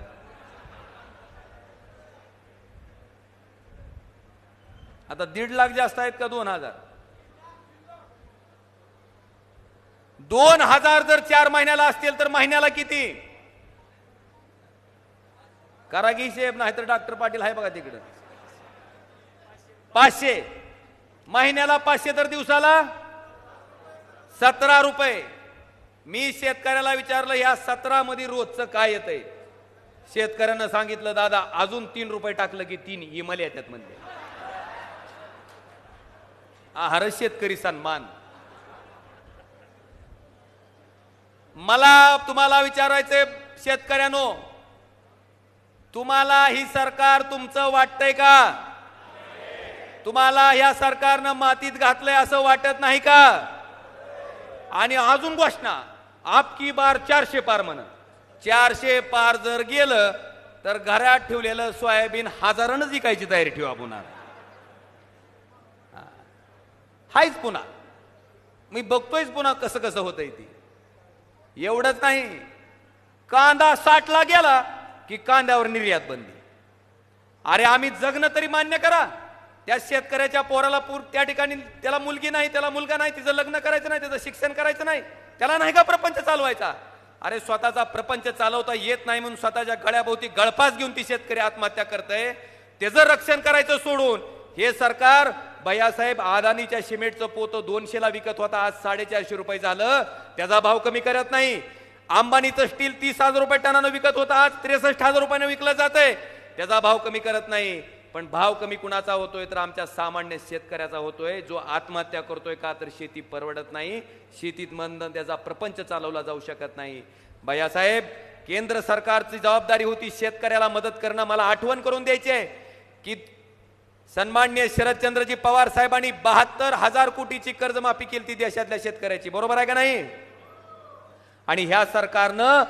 आता 1.5 लाख जास्त आहेत का 2,000? 2,000 जर 4 महिन्याला असतील तर महिन्याला किती? करा की हिशेब, नाही तर डॉक्टर पाटील आहे बघा तिकडं. 500 महिन्याला, 500 तर दिवसाला 17 रुपये. मी शेतकऱ्याला विचारलं या 17 मध्ये रोजचं काय येतंय? शेतकऱ्यानं सांगितलं, दादा अजून 3 रुपये टाकलं की 3 इमल येतात म्हणते. आहार शेतकरी सन्मान. मला तुम्हाला विचारायचंय शेतकऱ्यांनो, तुम्हाला ही सरकार तुमचं वाटतंय का? तुम्हाला या सरकारनं मातीत घातलंय असं वाटत नाही का? आणि अजून घोषणा, आपकी बार 400 पार म्हण. 400 पार जर गेलं तर घरात ठेवलेलं सोयाबीन हजारांच विकायची तयारी ठेवा पुन्हा. हायच पुन्हा. मी बघतोयच पुन्हा कसं कसं होतंय ती. एवढंच नाही, कांदा 60ला गेला की कांद्यावर निर्यात बंदी. अरे आम्ही जगणं तरी मान्य करा. त्या शेतकऱ्याच्या पोराला त्या ठिकाणी त्याला मुलगी नाही, त्याला मुलगा नाही, तिचं लग्न करायचं नाही, त्याचं शिक्षण करायचं नाही, त्याला नाही का प्रपंच चालवायचा? अरे स्वतःचा प्रपंच चालवता येत नाही म्हणून स्वतःच्या गळ्याभोवती गळफास घेऊन ती शेतकरी आत्महत्या करतंय. त्याचं रक्षण करायचं सोडून हे सरकार, भैयासाहेब, अदानीच्या सिमेंटचं पोतं 200ला विकत होता, आज 450 रुपये झालं, त्याचा भाव कमी करत नाही. अंबानीचं स्टील 30,000 रुपये टनानं विकत होता, आज 63,000 रुपयानं विकलं जातंय, त्याचा भाव कमी करत नाही. पण भाव कमी कुणाचा होतोय? तर आमच्या सामान्य शेतकऱ्याचा होतोय, जो आत्महत्या करतोय. का तर शेती परवडत नाही, शेतीत मंद, त्याचा प्रपंच चालवला जाऊ शकत नाही. भैयासाहेब, केंद्र सरकारची जबाबदारी होती शेतकऱ्याला मदत करणं. मला आठवण करून द्यायचे की सन्माननीय शरदचंद्रजी पवार साहेबांनी 72,000 कोटीची कर्जमाफी केली ती देशातल्या शेतकऱ्याची. बरोबर आहे का नाही? आणि ह्या सरकारनं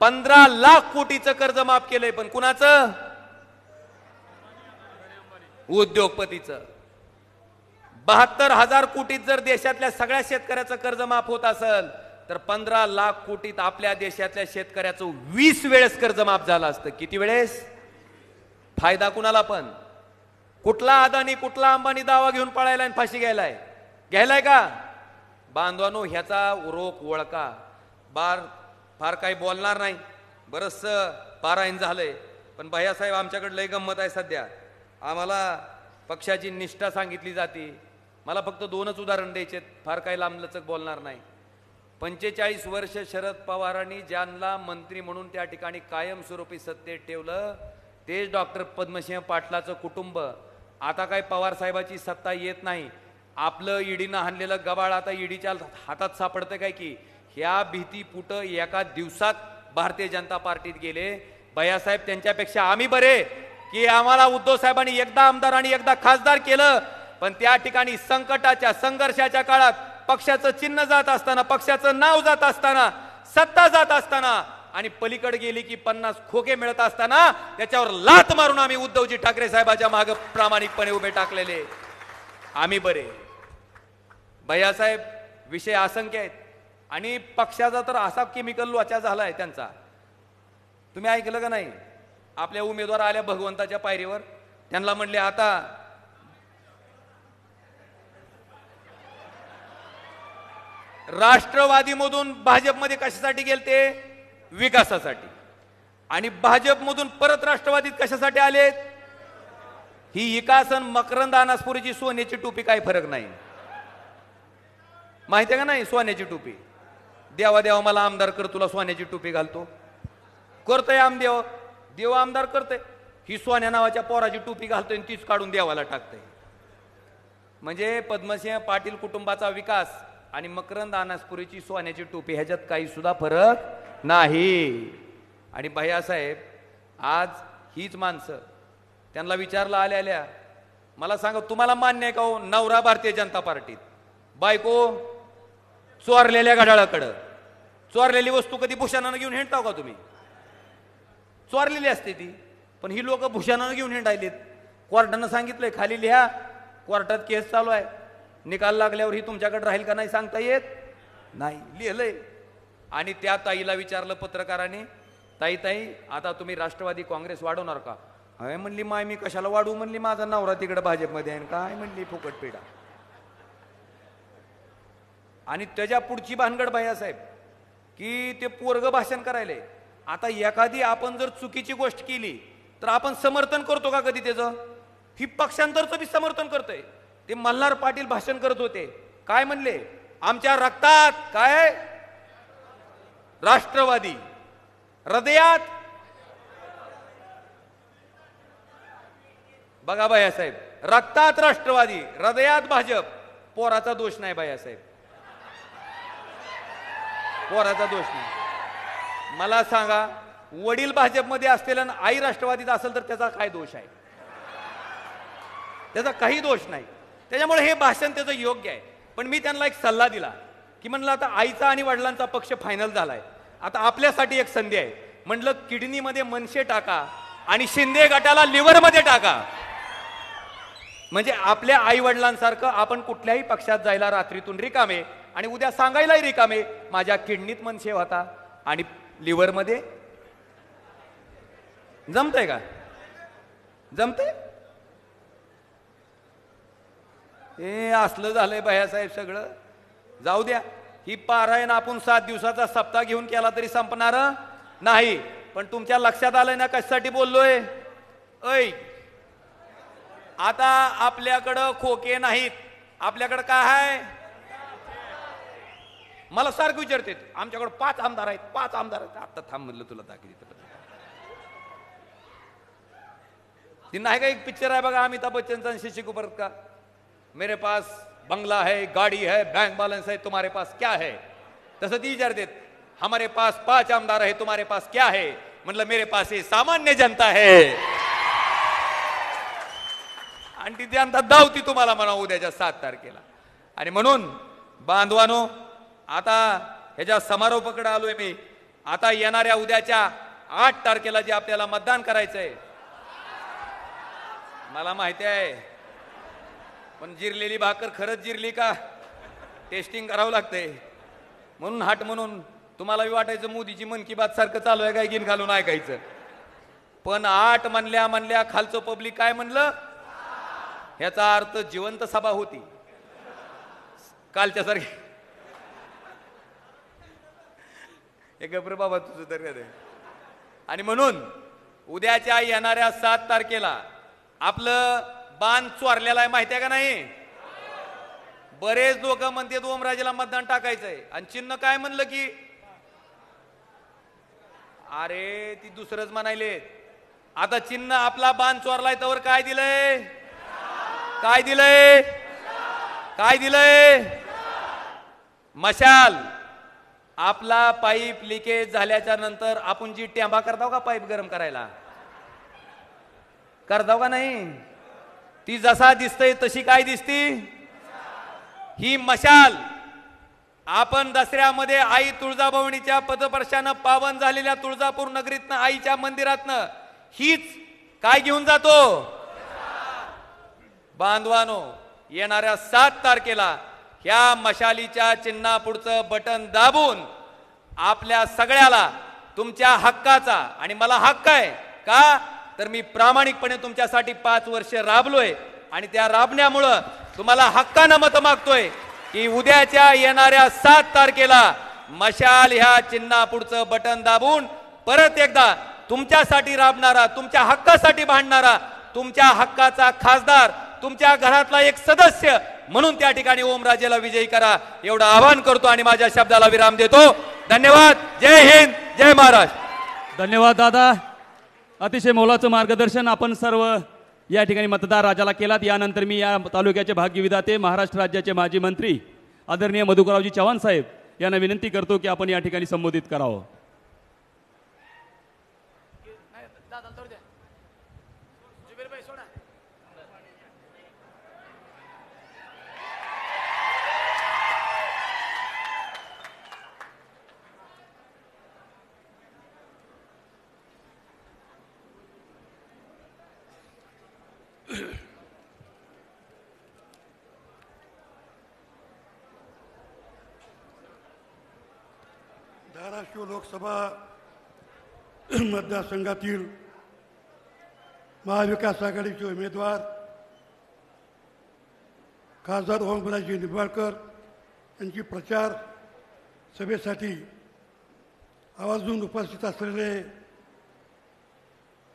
15 लाख कोटीचं कर्ज माफ केलंय. पण कुणाचं? उद्योगपतीचं. 72,000 कोटीत जर देशातल्या सगळ्या शेतकऱ्याचं कर्ज माफ होत असेल तर 15 लाख कोटीत आपल्या देशातल्या शेतकऱ्याचं 20 वेळेस कर्ज माफ झालं असतं. किती वेळेस? फायदा कुणाला? पण कुठला अदानी, कुठला अंबानी दावा घेऊन पळायला आणि फाशी घ्यायलाय का? बांधवानो, ह्याचा रोख ओळखा. फार काही बोलणार नाही, बरंचसं पारायण झालंय. पण भैयासाहेब आमच्याकडे लय गंमत आहे सध्या. आम्हाला पक्षाची निष्ठा सांगितली जाते. मला फक्त 2च उदाहरण द्यायचे, फार काही लांबलचक बोलणार नाही. 45 वर्ष शरद पवारांनी ज्यांना मंत्री म्हणून त्या ठिकाणी कायमस्वरूपी सत्तेत ठेवलं तेच डॉक्टर पद्मसिंह पाटलाचं कुटुंब. आता काय पवार साहेबाची सत्ता येत नाही. आपलं ईडीनं हाणलेलं गबाळ आता ईडीच्या हातात सापडतं काय की ह्या भीतीपुट एका दिवसात भारतीय जनता पार्टीत गेले. भैयासाहेब त्यांच्यापेक्षा आम्ही बरे की आम्हाला उद्धव साहेबांनी एकदा आमदार आणि एकदा खासदार केलं. पण त्या ठिकाणी संकटाच्या संघर्षाच्या काळात पक्षाचं चिन्ह जात असताना, पक्षाचं नाव जात असताना, सत्ता जात असताना आणि पलीकडे गेली की 50 खोके मिळत असताना त्याच्यावर लात मारून आम्ही उद्धवजी ठाकरे साहेबांच्या मागे प्रामाणिकपणे उभे टाकलेले आम्ही बरे. भैयासाहेब विषय असंख्य आहेत आणि पक्षाचा तर असा केमिकल लोचा झालाय त्यांचा. तुम्ही ऐकलं का नाही? आपल्या उमेदवार आल्या भगवंताच्या पायरीवर, त्यांना म्हणले आता राष्ट्रवादीमधून भाजपमध्ये कशासाठी गेलते? विकासासाठी. आणि भाजपमधून परत राष्ट्रवादीत कशासाठी आलेत? ही विकासन मकरंद अनासपुरीची सोन्याची टोपी काय फरक नाही. माहिती आहे का नाही? सोन्याची टोपी. देवा देवा मला आमदार कर, तुला सोन्याची टोपी घालतो. करतोय आमदेव, देव आमदार करतोय. ही सोन्या नावाच्या पोराची टोपी घालतोय आणि तीच काढून देवाला टाकतोय. म्हणजे पद्मसिंह पाटील कुटुंबाचा विकास आणि मकरंद अनासपुरीची सोन्याची टोपी ह्याच्यात काही सुद्धा फरक नाही. आणि भैयासाहेब आज हीच माणसं त्यांना विचारलं आल्या मला सांगा, तुम्हाला मान्य आहे का हो नवरा भारतीय जनता पार्टीत, बायको चोरलेल्या घड्याळाकडं? चोरलेली वस्तू कधी भूषणानं घेऊन हिंडताव का तुम्ही? चोरलेली असते ती, पण ही लोक भूषणानं घेऊन हिंडायलेत. कोर्टानं सांगितलंय खाली लिहा, कोर्टात केस चालू आहे, निकाल लागल्यावर ही तुमच्याकडे राहील का नाही सांगता येत नाही, लिहिलंय. आणि त्या ताईला विचारलं पत्रकाराने, ताई ताई आता तुम्ही राष्ट्रवादी काँग्रेस वाढवणार का? अय म्हणली माय मी कशाला वाढवू म्हणली, माझा नवरा तिकडे भाजपमध्ये आहे. काय म्हणली फुकट पेडा. आणि त्याच्या पुढची भानगड भैयासाहेब की ते पोरग भाषण करायले. आता एखादी आपण जर चुकीची गोष्ट केली तर आपण समर्थन करतो का कधी त्याचं? ही पक्षांतरचं बी समर्थन करतोय. ते मल्हार पाटील भाषण करत होते, काय म्हणले? आमच्या रक्तात काय राष्ट्रवादी, हृदयात बघा भैयासाहेब, रक्तात राष्ट्रवादी, हृदयात भाजप. पोराचा दोष नाही भैयासाहेब, पोराचा दोष नाही. मला सांगा, वडील भाजपमध्ये असलेला आणि आई राष्ट्रवादीत असेल तर त्याचा काय दोष आहे? त्याचा काही दोष नाही. त्याच्यामुळे हे भाषण त्याचं योग्य आहे. पण मी त्यांना एक सल्ला दिला की म्हणलं आता आईचा आणि वडिलांचा पक्ष फायनल झालाय, आता आपल्यासाठी एक संधी आहे. म्हणलं किडनीमध्ये मनसे टाका आणि शिंदे गटाला लिव्हरमध्ये टाका. म्हणजे आपल्या आई वडिलांसारखं आपण कुठल्याही पक्षात जायला रात्रीतून रिकामे आणि उद्या सांगायलाही रिकामे, माझ्या किडनीत मनसे होता आणि लिव्हरमध्ये. जमतंय का? जमतंय? हे असलं झालंय भैयासाहेब सगळं. जाऊ द्या, ही पारायण आपण 7 दिवसाचा सप्ताह घेऊन केला तरी संपणार नाही. पण तुमच्या लक्षात आलंय ना कशासाठी बोललोय? ऐ आता आपल्याकडं खोके नाहीत, आपल्याकडं काय आहे? मला सारखं विचारते, आमच्याकडे 5 आमदार आहेत, 5 आमदार आहेत. आता थांब म्हणलं तुला दाखली. ती नाही का एक पिक्चर आहे बघा अमिताभ बच्चनचा आणि शशी कपूर का, मेरे पास बंगला है, गाड़ी है, बैंक बैलेंस है, तुम्हारे पास क्या है? तसं ती विचारते, हमारे पास 5 आमदार है, तुम्हारे पास क्या है? म्हणलं मेरे पास हे सामान्य जनता है. आणि ती जनता धावती तुम्हाला म्हणा उद्याच्या 7 तारखेला. आणि म्हणून बांधवानो, आता ह्याच्या समारोपाकडे आलोय मी. आता येणाऱ्या उद्याच्या 8 तारखेला जे आपल्याला मतदान करायचंय, मला माहिती आहे, पण जिरलेली भाकर खरंच जिरली का टेस्टिंग करावं लागतंय. म्हणून हाट म्हणून तुम्हाला वाटायचं मोदीची मन की बात सारखं चालू आहे काय गिन घालून ऐकायचं. पण 8 म्हणल्या खालचं पब्लिक काय म्हणलं? ह्याचा अर्थ जिवंत सभा होती कालच्या सारखी. एक गप्र बाबा तुझं तर काय. आणि म्हणून उद्याच्या येणाऱ्या 7 तारखेला आपलं बाण चोरलेला आहे माहिती आहे का नाही. बरेच लोक म्हणतात ओमराजेला मतदान टाकायचंय आणि चिन्ह काय म्हणलं की अरे ती दुसरंच म्हणायले. आता चिन्ह आपला बाण चोरलाय तर काय दिलंय, काय दिलंय, काय दिलंय, मशाल. आपला पाईप लिकेज झाल्याच्या नंतर आपण जी टेंबा करताव का पाईप गरम करायला, करताव का नाही, ती जसा दिसतय तशी काय दिसती, ही मशाल. आपण दसऱ्यामध्ये आई तुळजाभवानीच्या पदस्पर्शानं पावन झालेल्या तुळजापूर नगरीतनं आईच्या मंदिरातनं हीच काय घेऊन जातो. बांधवानो, येणाऱ्या 7 तारखेला ह्या मशालीच्या चिन्हा पुढचं बटन दाबून आपल्या सगळ्याला तुमच्या हक्काचा, आणि मला हक्क आहे का तर मी प्रामाणिकपणे तुमच्यासाठी 5 वर्ष राबलोय आणि त्या राबण्यामुळं तुम्हाला हक्कानं मत मागतोय की उद्याच्या येणाऱ्या 7 तारखेला मशाल ह्या चिन्हा पुढचं बटन दाबून परत एकदा तुमच्यासाठी राबणारा, तुमच्या हक्कासाठी भांडणारा, तुमच्या हक्काचा खासदार, तुमच्या घरातला एक सदस्य म्हणून त्या ठिकाणी ओमराजेला विजयी करा एवढं आवाहन करतो आणि माझ्या शब्दाला विराम देतो. धन्यवाद. जय हिंद, जय महाराष्ट्र. धन्यवाद दादा. अतिशय मोलाचं मार्गदर्शन आपण सर्व या ठिकाणी मतदार राजाला केलात. यानंतर मी या तालुक्याचे भाग्यविधाते महाराष्ट्र राज्याचे माजी मंत्री आदरणीय मधुकररावजी चव्हाण साहेब यांना विनंती करतो की आपण या ठिकाणी संबोधित करावं. धाराशिव लोकसभा मतदारसंघातील महाविकास आघाडीचे उमेदवार खासदार ओमराजे निंबाळकर यांची प्रचार सभेसाठी आवर्जून उपस्थित असलेले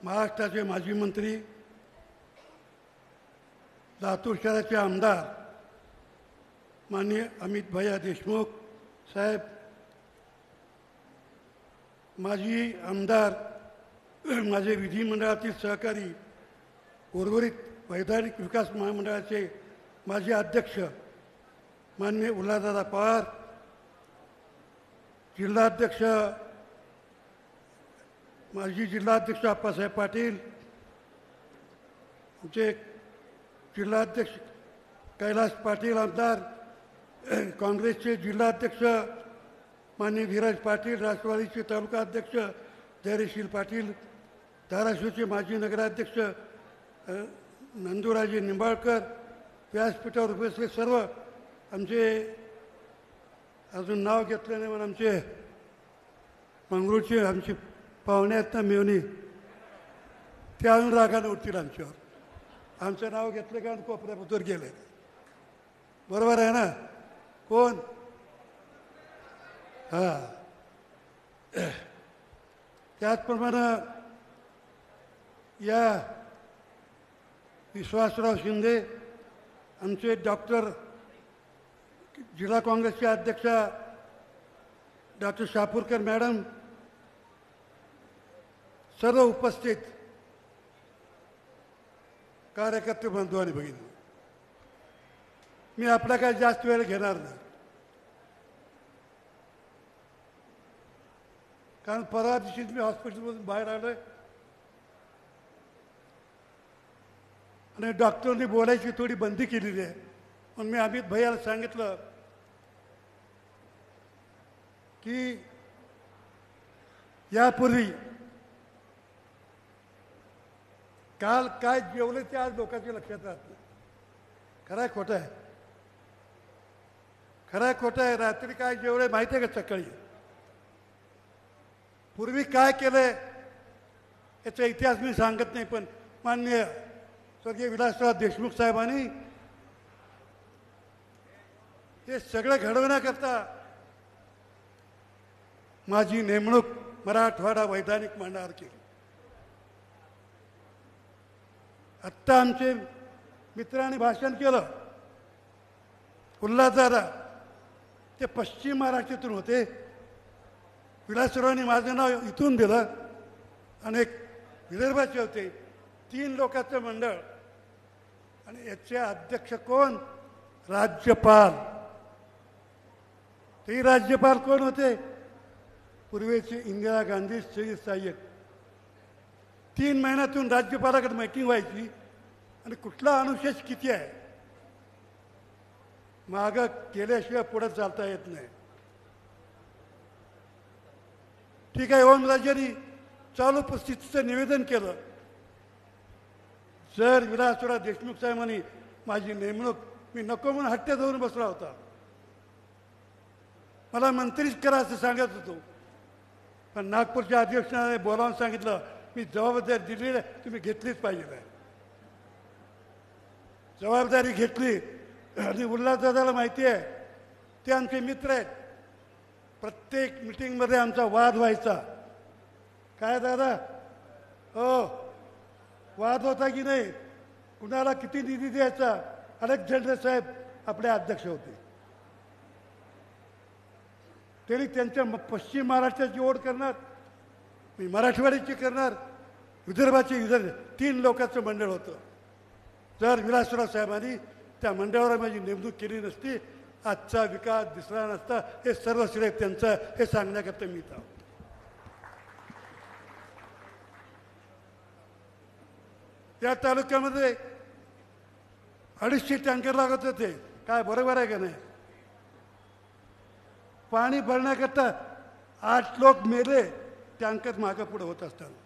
महाराष्ट्राचे माजी मंत्री, लातूर शहराचे आमदार माननीय अमित भैया देशमुख साहेब, माजी आमदार, माझे विधिमंडळातील सहकारी, उर्वरित वैधानिक विकास महामंडळाचे माजी अध्यक्ष माननीय उल्हासदादा पवार, जिल्हाध्यक्ष माजी जिल्हाध्यक्ष आप्पासाहेब पाटील, आमचे जिल्हाध्यक्ष कैलास पाटील आमदार, काँग्रेसचे जिल्हाध्यक्ष माननीय धीरज पाटील, राष्ट्रवादीचे तालुका अध्यक्ष धैर्यशील पाटील, धाराशिवचे माजी नगराध्यक्ष नंदुराजे निंबाळकर, व्यासपीठावर उपस्थित सर्व आमचे, अजून नाव घेतलं नाही पण आमचे मंगरूळचे आमचे पाहुणे आहेत ना मेवणी, ते अजून रागाने उठतील आमच्यावर. आमचं नाव घेतलं का कोपऱ्यापतूर गेले. बरोबर आहे ना. कोण? हां. त्याचप्रमाणे या विश्वासराव शिंदे, आमचे डॉक्टर जिल्हा काँग्रेसचे अध्यक्ष डॉक्टर शापूरकर मॅडम, सर्व उपस्थित कार्यकर्ते बंधूंनी बघितलं. मी आपला काय जास्त वेळ घेणार नाही, कारण परवा दिवशीच मी हॉस्पिटलमधून बाहेर आलोय आणि डॉक्टरनी बोलायची थोडी बंदी केलेली आहे. म्हणून मी अमित भैयाला सांगितलं की यापूर्वी काल काय जेवले ते आज लोकांच्या लक्षात राहत नाही. खरं आहे खोटं आहे? खरं आहे खोटं आहे? रात्री काय जेवले माहिती आहे का? सकाळी पूर्वी काय केलंय याचा इतिहास मी सांगत नाही, पण माननीय स्वर्गीय विलासराव देशमुख साहेबांनी हे सगळं घडवण्याकरता माझी नेमणूक मराठवाडा वैधानिक मंडळावर केली. आत्ता आमचे मित्रांनी भाषण केलं. उल्हासदादा ते पश्चिम महाराष्ट्रातून होते. विलासरावांनी माझं नाव इथून दिलं आणि एक विदर्भाचे होते. 3 लोकांचं मंडळ आणि याचे अध्यक्ष कोण? राज्यपाल. ते राज्यपाल कोण होते? पूर्वेचे इंदिरा गांधी सहाय्यक. 3 महिन्यातून राज्यपालाकडे मीटिंग व्हायची आणि कुठला अनुशेष किती आहे मागं केल्याशिवाय पुढे चालता येत नाही. ठीक आहे, ओमराजेंनी चालू परिस्थितीचं निवेदन केलं. जर विलासराव देशमुख साहेबांनी माझी नेमणूक मी नको म्हणून हट्ट धरून बसला होता. मला मंत्रीच करा असं सांगत होतो, पण नागपूरच्या अध्यक्षाने बोलावून सांगितलं मी जबाबदारी दिली आहे, तुम्ही घेतलीच पाहिजे. जबाबदारी घेतली आणि उल्हासदादाला माहिती आहे ते आमचे मित्र आहेत. प्रत्येक मिटिंगमध्ये आमचा वाद व्हायचा. काय दादा हो वाद होता की नाही? कुणाला किती निधी द्यायचा? अलेक्झांडर साहेब आपले अध्यक्ष होते. तरी त्यांच्या पश्चिम महाराष्ट्राची ओढ करणार, मी मराठवाड्याची करणार, विदर्भाची 3 लोकांचं मंडळ होतं. जर विलासराव साहेबांनी त्या मंडळावर माझी नेमणूक केली नसती, आजचा विकास दिसला नसता. हे सर्व श्रेय त्यांचं हे सांगण्याकरता मी इथं. त्या तालुक्यामध्ये 250 टँकर लागत होते. काय बरोबर आहे का नाही? पाणी भरण्याकरता 8 लोक मेले टँकर मागं पुढे होत असताना.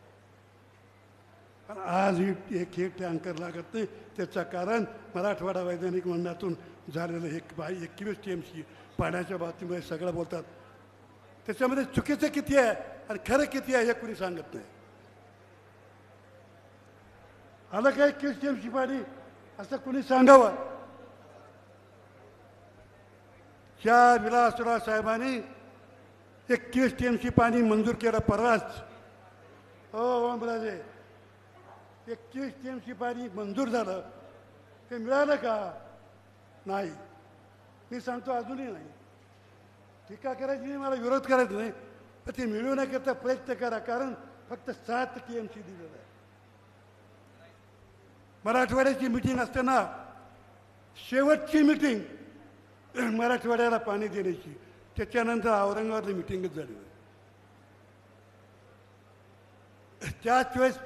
पण आज एक टँकर लागत नाही. त्याचं कारण मराठवाडा वैधानिक मंडळातून झालेलं 21 TMC पाण्याच्या बाबतीमध्ये सगळं बोलतात. त्याच्यामध्ये चुकीचं किती आहे आणि खरं किती आहे हे कुणी सांगत नाही. आलं काय 21 TMC पाणी असं कुणी सांगावं. त्या विलासराव साहेबांनी 21 TMC पाणी मंजूर केलं परवाच. हो ओमराजे 21 TMC पाणी मंजूर झालं. ते मिळालं का? नाही. मी सांगतो अजूनही नाही. टीका करायची नाही, मला विरोध करायचा नाही, पण ते मिळवण्याकरता प्रयत्न करा. कारण फक्त 7 TMC दिलेलं आहे. मराठवाड्याची मिटिंग असताना शेवटची मिटिंग मराठवाड्याला पाणी देण्याची, त्याच्यानंतर औरंगाबादला मिटिंगच झाली. त्याच वेळेस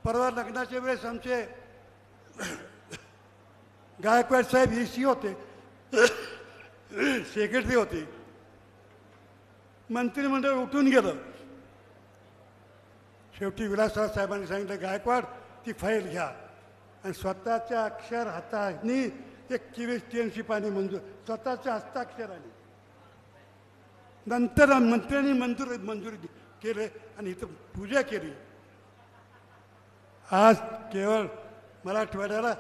परवा लग्नाच्या वेळेस आमचे गायकवाड साहेब EC होते, सेक्रेटरी होते. मंत्रिमंडळ उठून गेलं. शेवटी विलासराव साहेबांनी सांगितलं गायकवाड ती फाईल घ्या आणि स्वतःच्या अक्षर हाताने 21 TMC पाणी मंजूर, स्वतःच्या हस्ताक्षराने. नंतर मंत्र्यांनी मंजुरी केले आणि इथं पूजा केली. आज केवळ मराठवाड्याला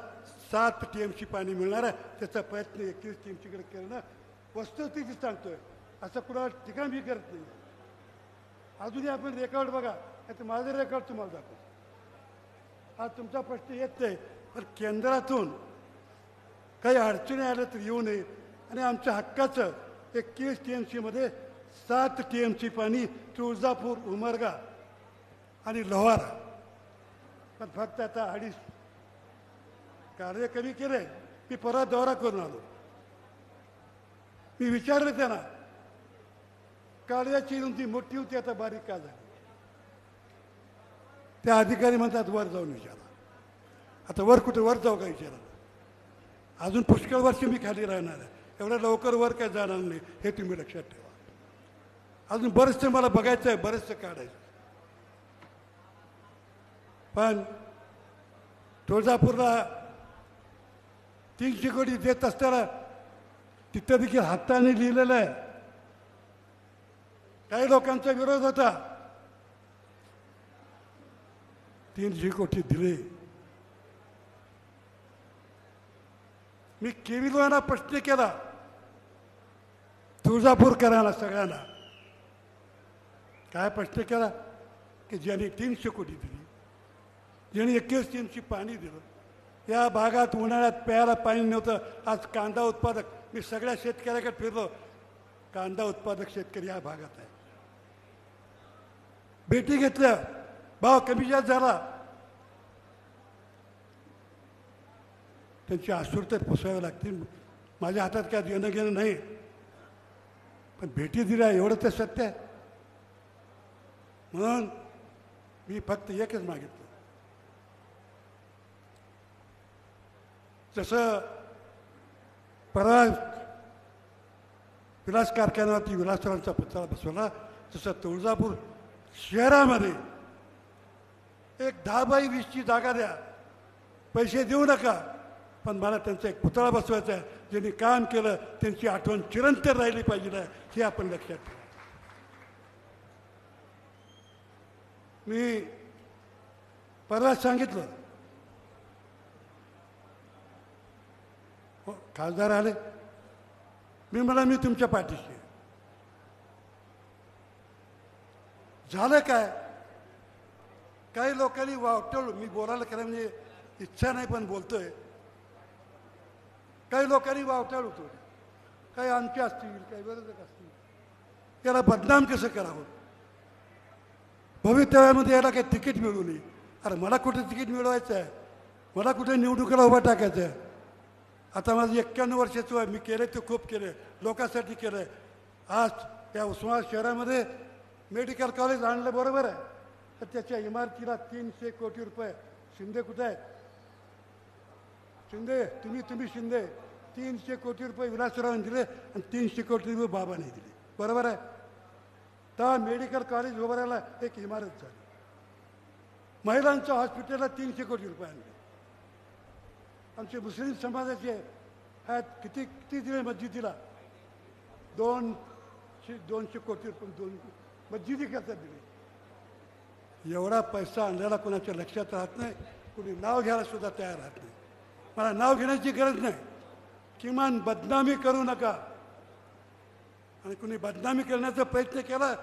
7 TMC पाणी मिळणार आहे. त्याचा प्रयत्न 21 TMCकडे करणं वस्तुस्थिती सांगतोय. असं कुणाला ठिकाण बी करत नाही. अजूनही आपण रेकॉर्ड बघा, आता माझं रेकॉर्ड तुम्हाला दाखवतो. आज तुमचा प्रश्न येत नाही, पण केंद्रातून काही अडचणी आल्या तर येऊ नये आणि आमच्या हक्काचं 21 TMCमध्ये 7 TMC पाणी तुळजापूर, उमरगा आणि लोहारा. पण फक्त आता 2.5 कार्य कमी केले. मी परवा दौरा करून आलो. मी विचारलं त्यांना कार्याची रुंदी मोठी होती आता बारीक का झाली? त्या अधिकारी म्हणतात वर जाऊन विचारा. आता वर कुठे वर जाऊ का विचारा? अजून पुष्कळ वर्ष मी खाली राहणार आहे. एवढ्या लवकर वर काय जाणार नाही हे तुम्ही लक्षात ठेवा. अजून बरंचसं मला बघायचं आहे, बरंचसं काढायचं. पण तुळजापूरला 300 कोटी देत असताना तिथं देखील हाताने लिहिलेलं आहे. काही लोकांचा विरोध होता. 300 कोटी दिले. मी केविलवाना प्रश्न केला तुळजापूरकरांना सगळ्यांना, काय प्रश्न केला की ज्यांनी 300 कोटी दिली, ज्यांनी 21 टीएमसी पाणी दिलं, या भागात उन्हाळ्यात प्यायला पाणी नव्हतं. आज कांदा उत्पादक, मी सगळ्या शेतकऱ्याकडे फिरलो, कांदा उत्पादक शेतकरी या भागात आहे. भेटी घेतल्या, भाव कमी जास्त झाला, त्यांची आसूर तर पुसावे लागतील. माझ्या हातात काय देणं घेणं नाही, पण भेटी दिल्या एवढं तर सत्य आहे. म्हणून मी फक्त एकच मागितलं, जसं परवा विलास कारखान्यावरती विलासरावांचा पुतळा बसवला, तसं तुळजापूर शहरामध्ये एक 10x20ची जागा द्या, पैसे देऊ नका, पण मला त्यांचा एक पुतळा बसवायचा आहे. ज्यांनी काम केलं त्यांची आठवण चिरंतन राहिली पाहिजे ना, हे आपण लक्षात ठेवा. मी परवा सांगितलं, हो, खासदार आले, मी तुमच्या पाठीशी आहे. झालं काय, काही लोकांनी वावटवलं, मी बोलायला खरं म्हणजे इच्छा नाही पण बोलतोय, काही लोकांनी वावटाळ होतो, काही आमचे असतील, काही विरोधक असतील, त्याला बदनाम कसं करावं, भवितव्यामध्ये याला काही तिकीट मिळू नये. अरे मला कुठे तिकीट मिळवायचं आहे, मला कुठे निवडणुकीला उभा टाकायचं आहे. आता माझं 91 वर्षाचं आहे, मी केलं ते खूप केलं, लोकांसाठी केलं आहे. आज त्या उस्मानाबाद शहरामध्ये मेडिकल कॉलेज आणलं, बरोबर आहे, तर त्याच्या इमारतीला 300 कोटी रुपये, शिंदे कुठे आहेत, शिंदे तुम्ही शिंदे, 300 कोटी रुपये विलासरावांनी दिले आणि 300 कोटी रुपये बाबांनी दिले, बरोबर आहे. तर मेडिकल कॉलेज उभं राहायला एक इमारत झाली. महिलांच्या हॉस्पिटलला 300 कोटी रुपये आणले. आमचे मुस्लिम समाजाचे आहेत, किती दिले मस्जिदीला, 200 कोटी रुपये, 2 मस्जिदी करता दिले. एवढा पैसा आणलेला कोणाच्या लक्षात राहत नाही, कोणी नाव घ्यायला सुद्धा तयार राहत नाही. मला नाव घेण्याची गरज नाही, किमान बदनामी करू नका. आणि कुणी बदनामी करण्याचा प्रयत्न केला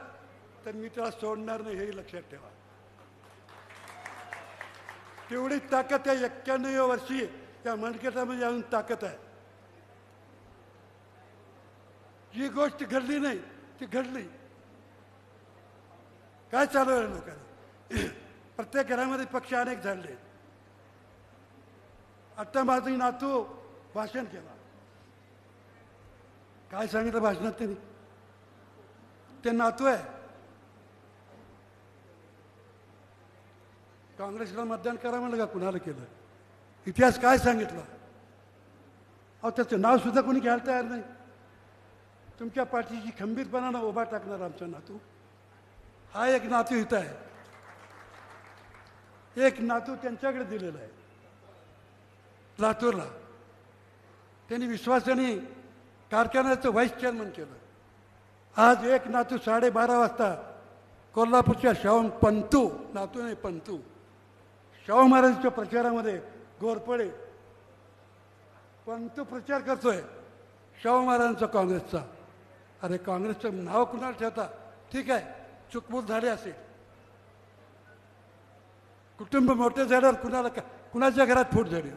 तर मी त्याला सोडणार नाही, हेही लक्षात ठेवा. तेवढी ताकद आहे, 91 वर्षी त्या मनगटामध्ये अजून ताकद आहे. जी गोष्ट घडली नाही ती घडली. काय चालू आहे लोकांनी, प्रत्येक घरामध्ये पक्ष अनेक झाले. आता माझी नातू भाषण केला, काय सांगितलं भाषणात त्यांनी, ते नातू आहे, काँग्रेसला मतदान करा म्हणलं का, कुणाला केलं, इतिहास काय सांगितलं. अहो त्याचं नाव सुद्धा कोणी घ्यायला तयार नाही. तुमच्या पाठीशी खंबीरपणानं उभा टाकणार आमचा नातू. हा एक नातू इथं आहे, एक नातू त्यांच्याकडे दिलेला आहे लातूरला. त्यांनी विश्वासाने कारखान्याचं व्हाईस चेअरमन केलं. आज एक नातू 12:30 वाजता कोल्हापूरच्या शाहू पंतू, नातू नाही पंतू, शाहू महाराजांच्या प्रचारामध्ये घोरपडे पंतू प्रचार करतोय शाहू महाराजांचा, काँग्रेसचा. अरे काँग्रेसचं नाव कुणाला ठेवता, ठीक आहे, चुकबुक झाली असेल, कुटुंब मोठे झाल्यावर कुणाच्या घरात फूट झाली.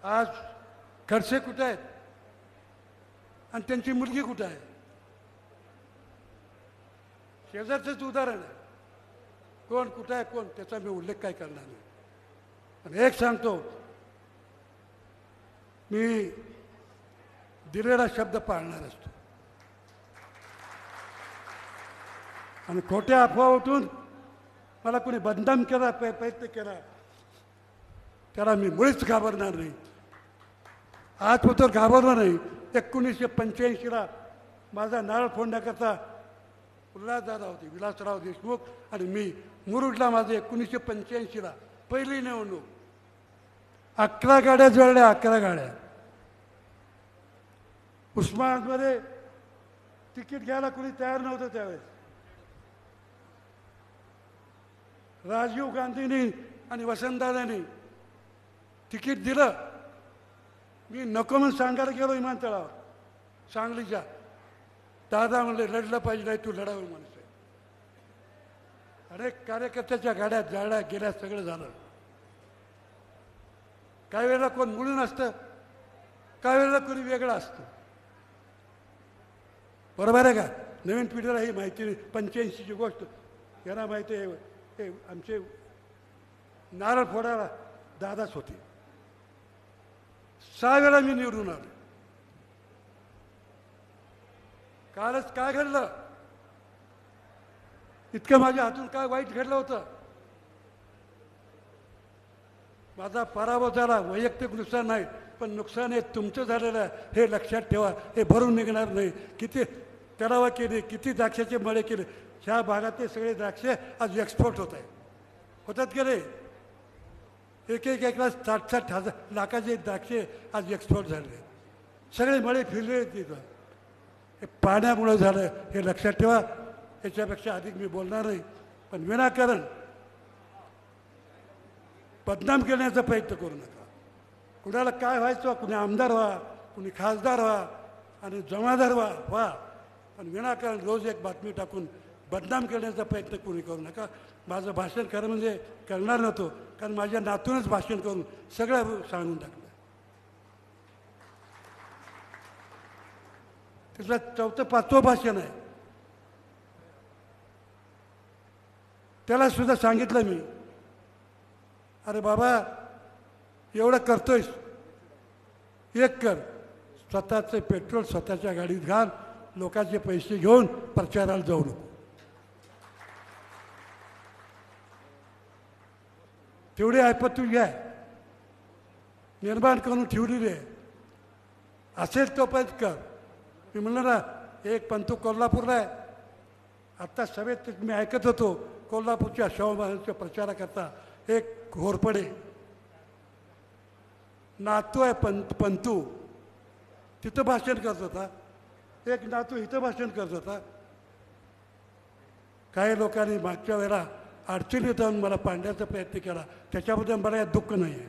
आज खडसे कुठे आहेत आणि त्यांची मुलगी कुठे आहे, शेजारचंच उदाहरण आहे. कोण कुठं आहे कोण त्याचा मी उल्लेख काय करणार नाही. पण एक सांगतो, मी दिलेला शब्द पाळणार असतो. आणि खोट्या अफवा उठून मला कोणी बदनाम केला, प्रयत्न केला, त्याला मी मुळीच घाबरणार नाही. आजपर्यंत घाबरलो नाही. 1985ला माझा नारळ फोडण्याकरता उल्हासदादा होते, विलासराव देशमुख आणि मी मुरुडला. माझं 1985ला पहिली निवडणूक, 11 गाड्या जोडल्या, 11 गाड्या. उस्मानाबादमध्ये तिकीट घ्यायला कोणी तयार नव्हतं त्यावेळेस. राजीव गांधींनी आणि वसंतदादांनी तिकीट दिलं. मी नको म्हणून सांगायला गेलो विमानतळावर सांगलीच्या. दादा म्हणले लढलं पाहिजे, नाही तू लढावं माणूस आहे. अनेक कार्यकर्त्याच्या गाड्या जाळल्या गेल्या, सगळं झालं. काही वेळेला कोण मुळून असतं, काही वेळेला कोणी वेगळं असतं. बरोबर आहे का? नवीन पिढीला ही माहिती नाही. 85ची गोष्ट यांना माहिती आहे. हे आमचे नारळ फोडायला दादाच होते. 6 वेळा मी निवडून आलो. कालच काय घडलं, इतकं माझ्या हातून काय वाईट घडलं होतं. माझा पराभव झाला, वैयक्तिक नुकसान नाही, पण नुकसान हे तुमचं झालेलं आहे हे लक्षात ठेवा. हे भरून निघणार नाही. किती तलावा केले, किती द्राक्षाचे मळे केले. ह्या भागातले सगळे द्राक्षे आज एक्सपोर्ट होत आहे. होतात गेले एक लाख 60-60 लाखाचे द्राक्षे आज एक्सपोर्ट झाले. सगळे मळे फिरले तिथं. हे पाण्यामुळं झालं हे लक्षात ठेवा. याच्यापेक्षा अधिक मी बोलणार नाही. पण विनाकारण बदनाम करण्याचा प्रयत्न करू नका. कुणाला काय व्हायचं, कुणी आमदार व्हा, कुणी खासदार व्हा आणि जमादार व्हा, पण विनाकारण रोज एक बातमी टाकून बदनाम करण्याचा प्रयत्न कोणी करू नका. माझं भाषण खरं म्हणजे करणार नव्हतो, कारण माझ्या नातूनच भाषण करून सगळं सांगून टाकलं. तिथलं 4th-5वं भाषण आहे. त्याला सुद्धा सांगितलं मी, अरे बाबा एवढं करतोयस, एक कर, स्वतःचं पेट्रोल स्वतःच्या गाडीत घाल, लोकांचे पैसे घेऊन प्रचाराला जाऊ नको. तेवढी ऐपत तू घ्या, निर्माण करून ठेवलेली आहे. असेल तोपर्यंत कर. मी म्हणलं ना, एक पंतू कोल्हापूरला आहे. आत्ता सभेत मी ऐकत होतो, कोल्हापूरच्या शाहू महाराजांच्या प्रचाराकरता एक घोरपडे नातू आहे पंतू, तिथं भाषण करत होता. एक नातू इथं भाषण करत होता. काही लोकांनी मागच्या वेळेला अडचणीत जाऊन मला पाडण्याचा प्रयत्न केला. त्याच्याबद्दल मला या दुःख नाही आहे.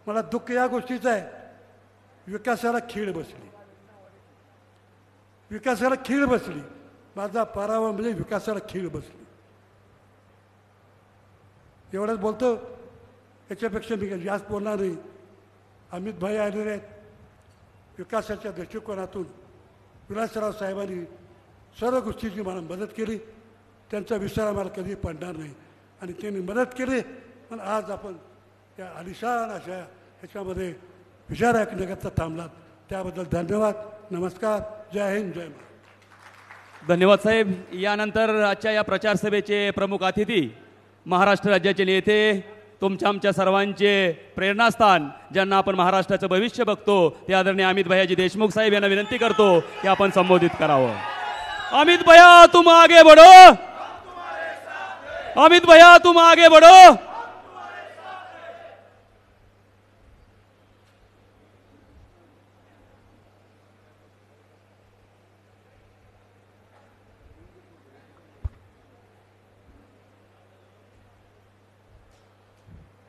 मला दुःख या गोष्टीचं आहे, विकासाला खीळ बसली. विकासाला खीळ बसली. माझा पराभव म्हणजे विकासाला खीळ बसली. एवढंच बोलतो, याच्यापेक्षा मी जास्त बोलणार नाही. अमित भाई आलेले आहेत. विकासाच्या दृष्टिकोनातून विलासराव साहेबांनी सर्व गोष्टीची मला मदत केली. त्यांचा विसर आम्हाला कधी पडणार नाही. आणि त्यांनी मदत केली. पण आज आपण या आलिशान अशा ह्याच्यामध्ये विचार ऐकण्याकरता थांबलात, त्याबद्दल धन्यवाद. नमस्कार. जय हिंद, जय महाराष्ट्र. धन्यवाद साहेब. यानंतर आजच्या या प्रचार सभेचे प्रमुख अतिथी, महाराष्ट्र राज्याचे नेते, तुमच्या आमच्या सर्वांचे प्रेरणास्थान, ज्यांना आपण महाराष्ट्राचं भविष्य बघतो, ते आदरणीय अमित भैयाजी देशमुख साहेब यांना विनंती करतो की आपण संबोधित करावं. अमित भैया तुम आगे बढ़ो. अमित भैया तुम आगे बढ़ो.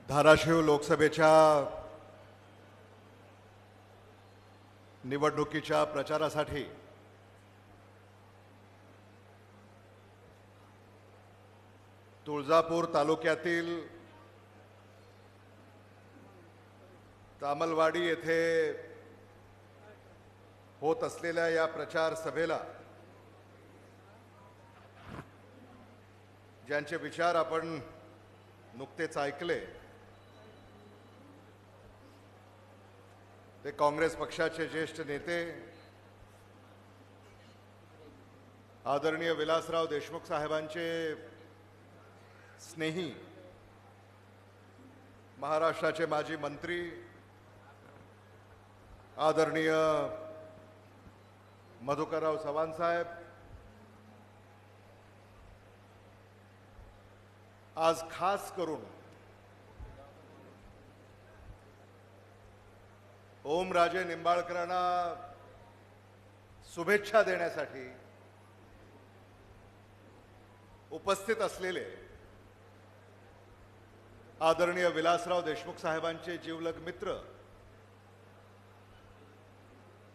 धाराशिव लोकसभेच्या निवडणुकीच्या प्रचारासाठी तुळजापूर तालुक्यातील तामलवाडी येथे होत असलेल्या या प्रचार सभेला ज्यांचे विचार आपण नुकतेच ऐकले, ते काँग्रेस पक्षाचे ज्येष्ठ नेते आदरणीय विलासराव देशमुख साहेबांचे स्नेही, महाराष्ट्राचे माजी मंत्री आदरणीय मधुकरराव चव्हाण साहेब, आज खास करून ओमराजे निंबाळकरांना शुभेच्छा देण्यासाठी उपस्थित असलेले आदरणीय विलासराव देशमुख साहेबांचे जिवलग मित्र,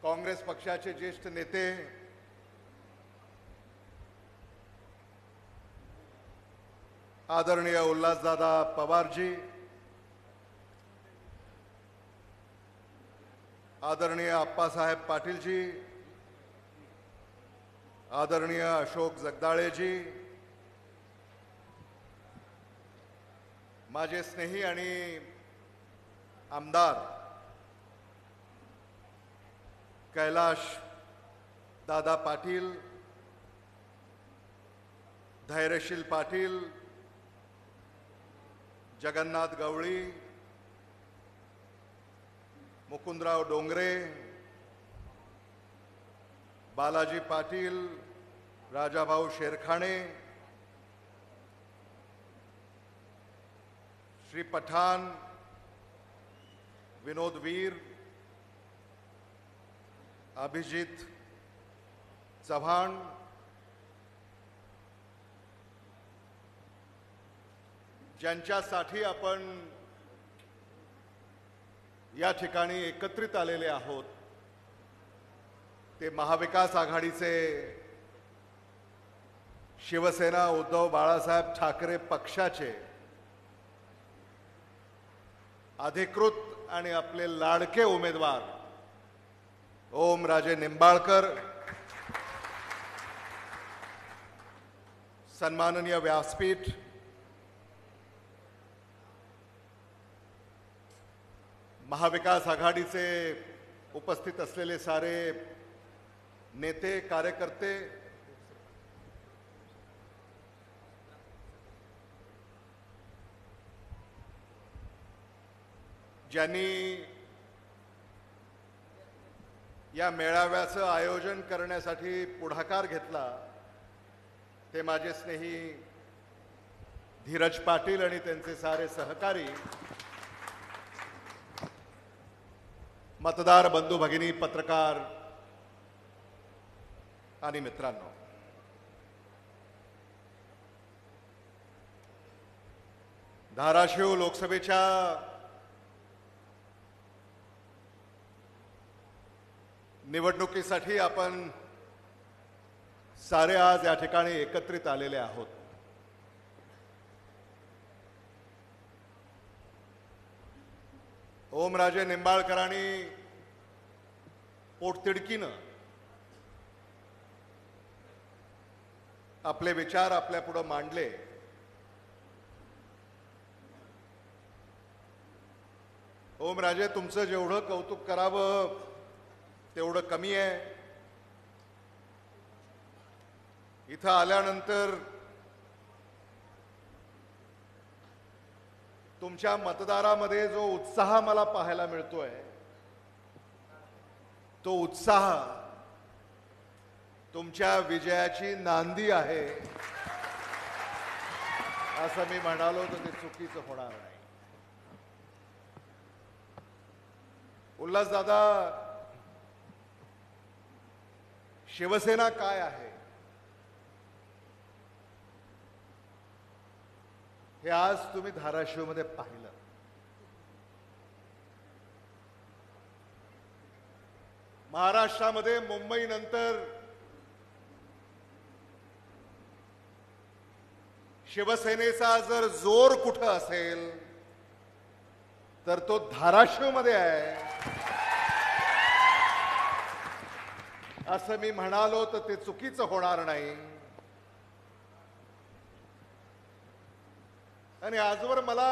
काँग्रेस पक्षाचे ज्येष्ठ नेते आदरणीय उल्हासदादा पवारजी, आदरणीय अप्पासाहेब पाटीलजी, आदरणीय अशोक जगदाळेजी, माझे स्नेही आणि आमदार कैलाश दादा पाटील, धैर्यशील पाटील, जगन्नाथ गवळी, मुकुंदराव डोंगरे, बालाजी पाटील, राजाभाऊ शेरखाणे, श्री पठाण, विनोद वीर, अभिजित चव्हाण, ज्यांच्यासाठी आपण या ठिकाणी एकत्रित आलेले आहोत ते महाविकास आघाडीचे शिवसेना उद्धव बाळासाहेब ठाकरे पक्षाचे अधिकृत आणि आपले लाडके उमेदवार ओमराजे निंबाळकर, सन्माननीय व्यासपीठ, महाविकास आघाडीचे उपस्थित असलेले सारे नेते कार्यकर्ते, ज्यांनी या मेळाव्याचं आयोजन करण्यासाठी पुढाकार घेतला ते माझे स्नेही धीरज पाटील आणि त्यांचे सारे सहकारी, मतदार बंधू भगिनी, पत्रकार आणि मित्रांनो, धाराशिव लोकसभेच्या निवडणुकीसाठी आपण सारे आज या ठिकाणी एकत्रित आलेले आहोत. ओमराजे निंबाळकरांनी पोटतिडकीनं आपले विचार आपल्या पुढे मांडले. ओमराजे, तुमचं जेवढं कौतुक करावं तेवढं कमी आहे. इथं आल्यानंतर तुमच्या मतदारामध्ये जो उत्साह मला पाहायला मिळतोय तो उत्साह तुमच्या विजयाची नांदी आहे असं मी म्हणालो तर ते चुकीचं होणार नाही. उल्हासदादा, शिवसेना काय आहे हे आज तुम्ही धाराशिवमध्ये पाहिलं. महाराष्ट्रामध्ये मुंबईनंतर शिवसेनेचा जर जोर कुठं असेल तर तो धाराशिवमध्ये आहे असं मी म्हणालो तर ते चुकीचं होणार नाही. आणि आजवर मला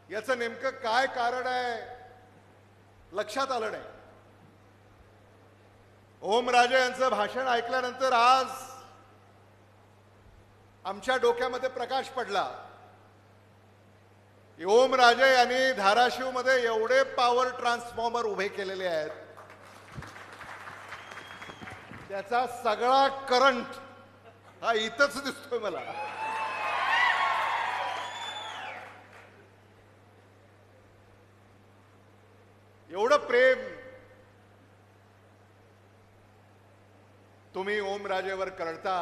याचं नेमकं काय कारण आहे लक्षात आलं नाही. ओमराजे यांचं भाषण ऐकल्यानंतर आज आमच्या डोक्यामध्ये प्रकाश पडला. ओमराजे यांनी धाराशिवमध्ये एवढे पॉवर ट्रान्सफॉर्मर उभे केलेले आहेत, त्याचा सगळा करंट हा इथंच दिसतोय मला. एवढं प्रेम तुम्ही ओमराजेवर करता,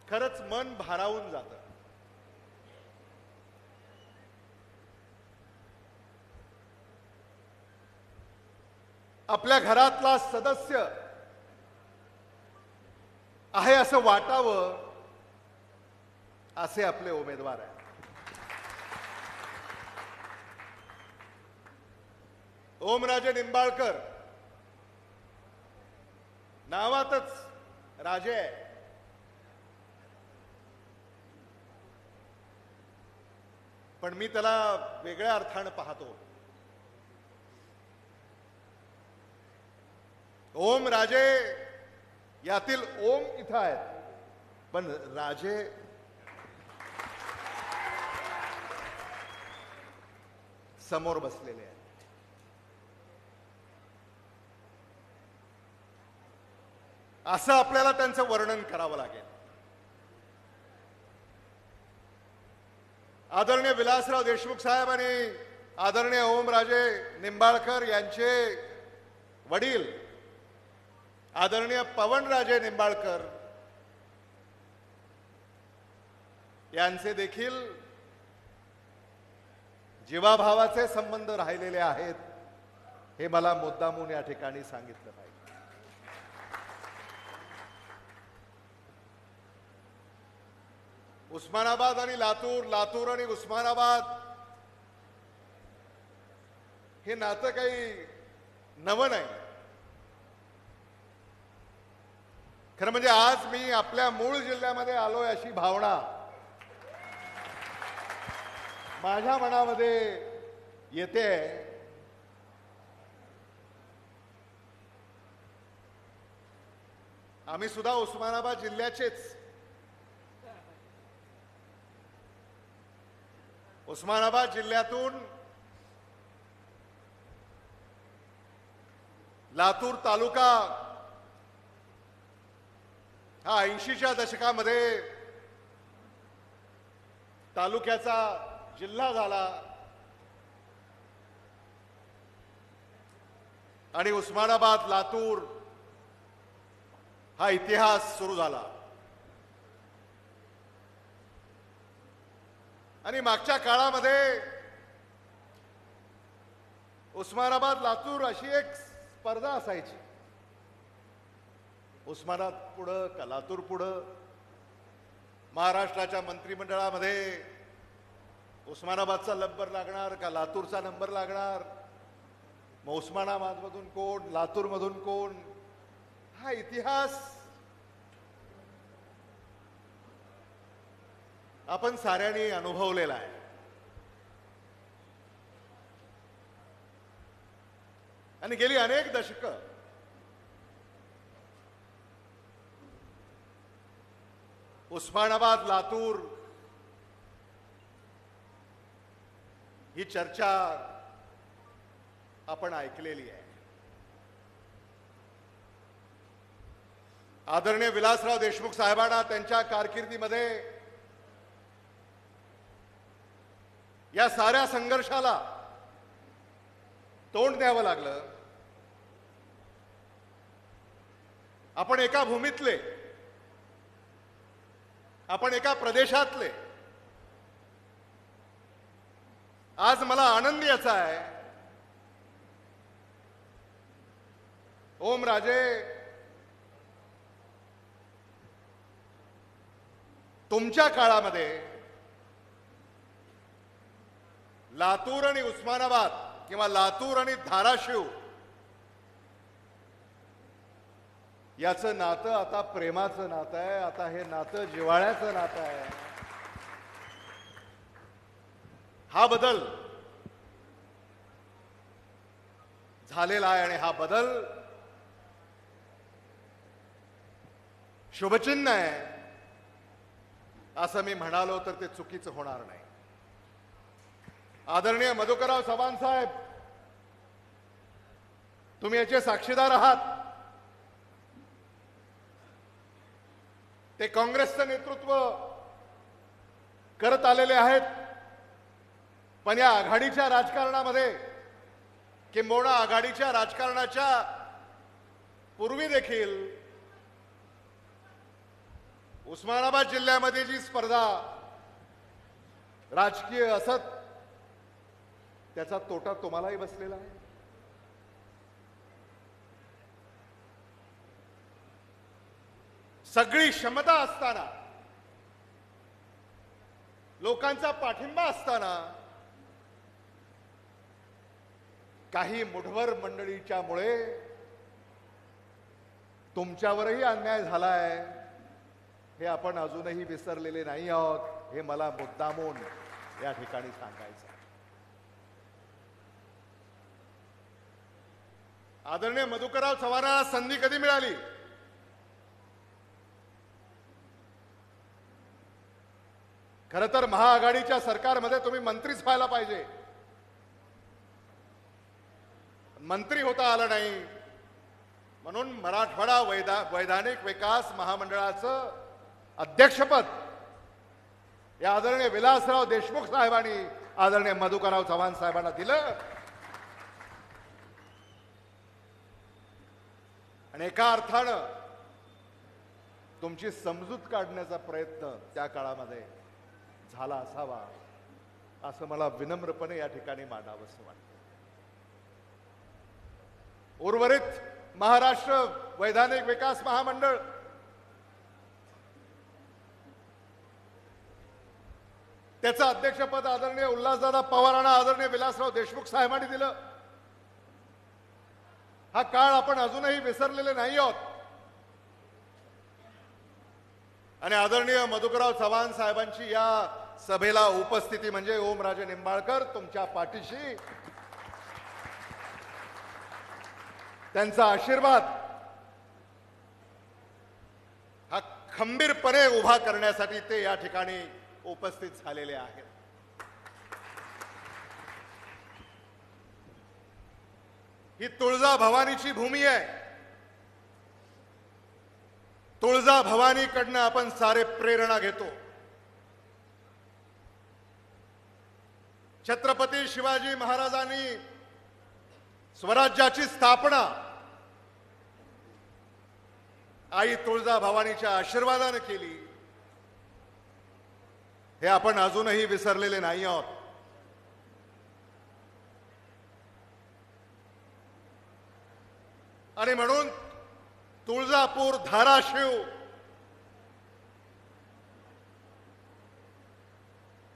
खरंच मन भारावून जातं. आपल्या घरातला सदस्य आहे असं वाटावं असे आपले उमेदवार आहेत. ओमराजे निंबाळकर नावातच राजे आहे. पण मी त्याला वेगळ्या अर्थानं पाहतो. ओम राजे यातील ओम इथं आहेत, पण राजे समोर बसलेले आहेत. असं आपल्याला त्यांचं वर्णन करावं लागेल. आदरणीय विलासराव देशमुख साहेब आणि आदरणीय ओमराजे निंबाळकर यांचे वडील आदरणीय पवनराजे निंबाळकर यांचे देखील जीवाभावाचे संबंध राहिलेले आहेत, हे मला मुद्दामून या ठिकाणी सांगितलं पाहिजे. उस्मानाबाद आणि लातूर, लातूर आणि उस्मानाबाद हे नातं काही नवं नाही. खरं म्हणजे आज मी आपल्या मूळ जिल्ह्यामध्ये आलोय अशी भावना माझ्या मनामध्ये येते. आम्ही सुद्धा उस्मानाबाद जिल्ह्याचेच. उस्मानाबाद जिल्ह्यातून लातूर तालुका हा 80च्या दशकामध्ये तालुक्याचा जिल्हा झाला आणि उस्मानाबाद लातूर हा इतिहास सुरू झाला. आणि मागच्या काळामध्ये उस्मानाबाद लातूर अशी एक स्पर्धा असायची. उस्मानाबाद पुढं का लातूर पुढं. महाराष्ट्राच्या मंत्रिमंडळामध्ये उस्मानाबादचा नंबर लागणार का लातूरचा नंबर लागणार. मग उस्मानाबादमधून कोण, लातूरमधून कोण, हा इतिहास आपण साऱ्यांनी अनुभवलेला आहे. आणि गेली अनेक दशकं उस्मानाबाद लातूर ही चर्चा आपण ऐकलेली आहे. आदरणीय विलासराव देशमुख साहेबांना त्यांच्या कारकिर्दीमध्ये या साऱ्या संघर्षाला तोंड द्यावं लागलं. आपण एका भूमीतले, आपण एका प्रदेशातले. आज मला आनंद याचा आहे, ओमराजे तुमच्या काळामध्ये लातूर आणि उस्मानाबाद किंवा लातूर आणि धाराशिव याचं नातं आता प्रेमाचं नातं आहे. आता हे नातं जिव्हाळ्याचं नातं आहे. हा बदल झालेला आहे आणि हा बदल शुभचिन्ह आहे असं मी म्हणालो तर ते चुकीचं होणार नाही. आदरणीय मधुकरराव चव्हाण साहेब, तुम्ही याचे साक्षीदार आहात. ते काँग्रेसचं नेतृत्व करत आलेले आहेत, पण या आघाडीच्या राजकारणामध्ये किंबहुना आघाडीच्या राजकारणाच्या पूर्वी देखील उस्मानाबाद जिल्ह्यामध्ये जी स्पर्धा राजकीय असत त्याचा तोटा तुम्हालाही बसलेला आहे. सगळी क्षमता असताना, लोकांचा पाठिंबा असताना काही मुठभर मंडळीच्यामुळे तुमच्यावरही अन्याय झालाय हे आपण अजूनही विसरलेले नाही आहोत, हे मला मुद्दामून या ठिकाणी सांगायचं. आदरणीय मधुकरराव चव्हाणांना संधी कधी मिळाली? खरं तर महाआघाडीच्या सरकारमध्ये तुम्ही मंत्रीच व्हायला पाहिजे. मंत्री होता आलं नाही, म्हणून मराठवाडा वैधानिक विकास महामंडळाचं अध्यक्षपद या आदरणीय विलासराव देशमुख साहेबांनी आदरणीय मधुकरराव चव्हाण साहेबांना दिलं. आणि एका अर्थानं तुमची समजूत काढण्याचा प्रयत्न त्या काळामध्ये झाला असावा असं मला विनम्रपणे या ठिकाणी मांडावंसं वाटतं. उर्वरित महाराष्ट्र वैधानिक विकास महामंडळ त्याचं अध्यक्षपद आदरणीय उल्हासदादा पवारांना आदरणीय विलासराव देशमुख साहेबांनी दिलं. हा काळ आपण अजूनही विसरलेले नाही आहोत. आणि आदरणीय मधुकरराव चव्हाण साहेबांची या सभेला उपस्थिती म्हणजे ओमराजे निंबाळकर तुमच्या पाठीशी, त्यांचा आशीर्वाद हा खंबीरपणे उभा करण्यासाठी ते या ठिकाणी उपस्थित झालेले आहेत. ही तुळजा भवानीची भूमी आहे. तुळजा भवानीकडनं आपण सारे प्रेरणा घेतो. छत्रपती शिवाजी महाराजांनी स्वराज्याची स्थापना आई तुळजा भवानीच्या आशीर्वादाने केली हे आपण अजूनही विसरलेले नाही आहोत. आणि म्हणून तुळजापूर, धाराशिव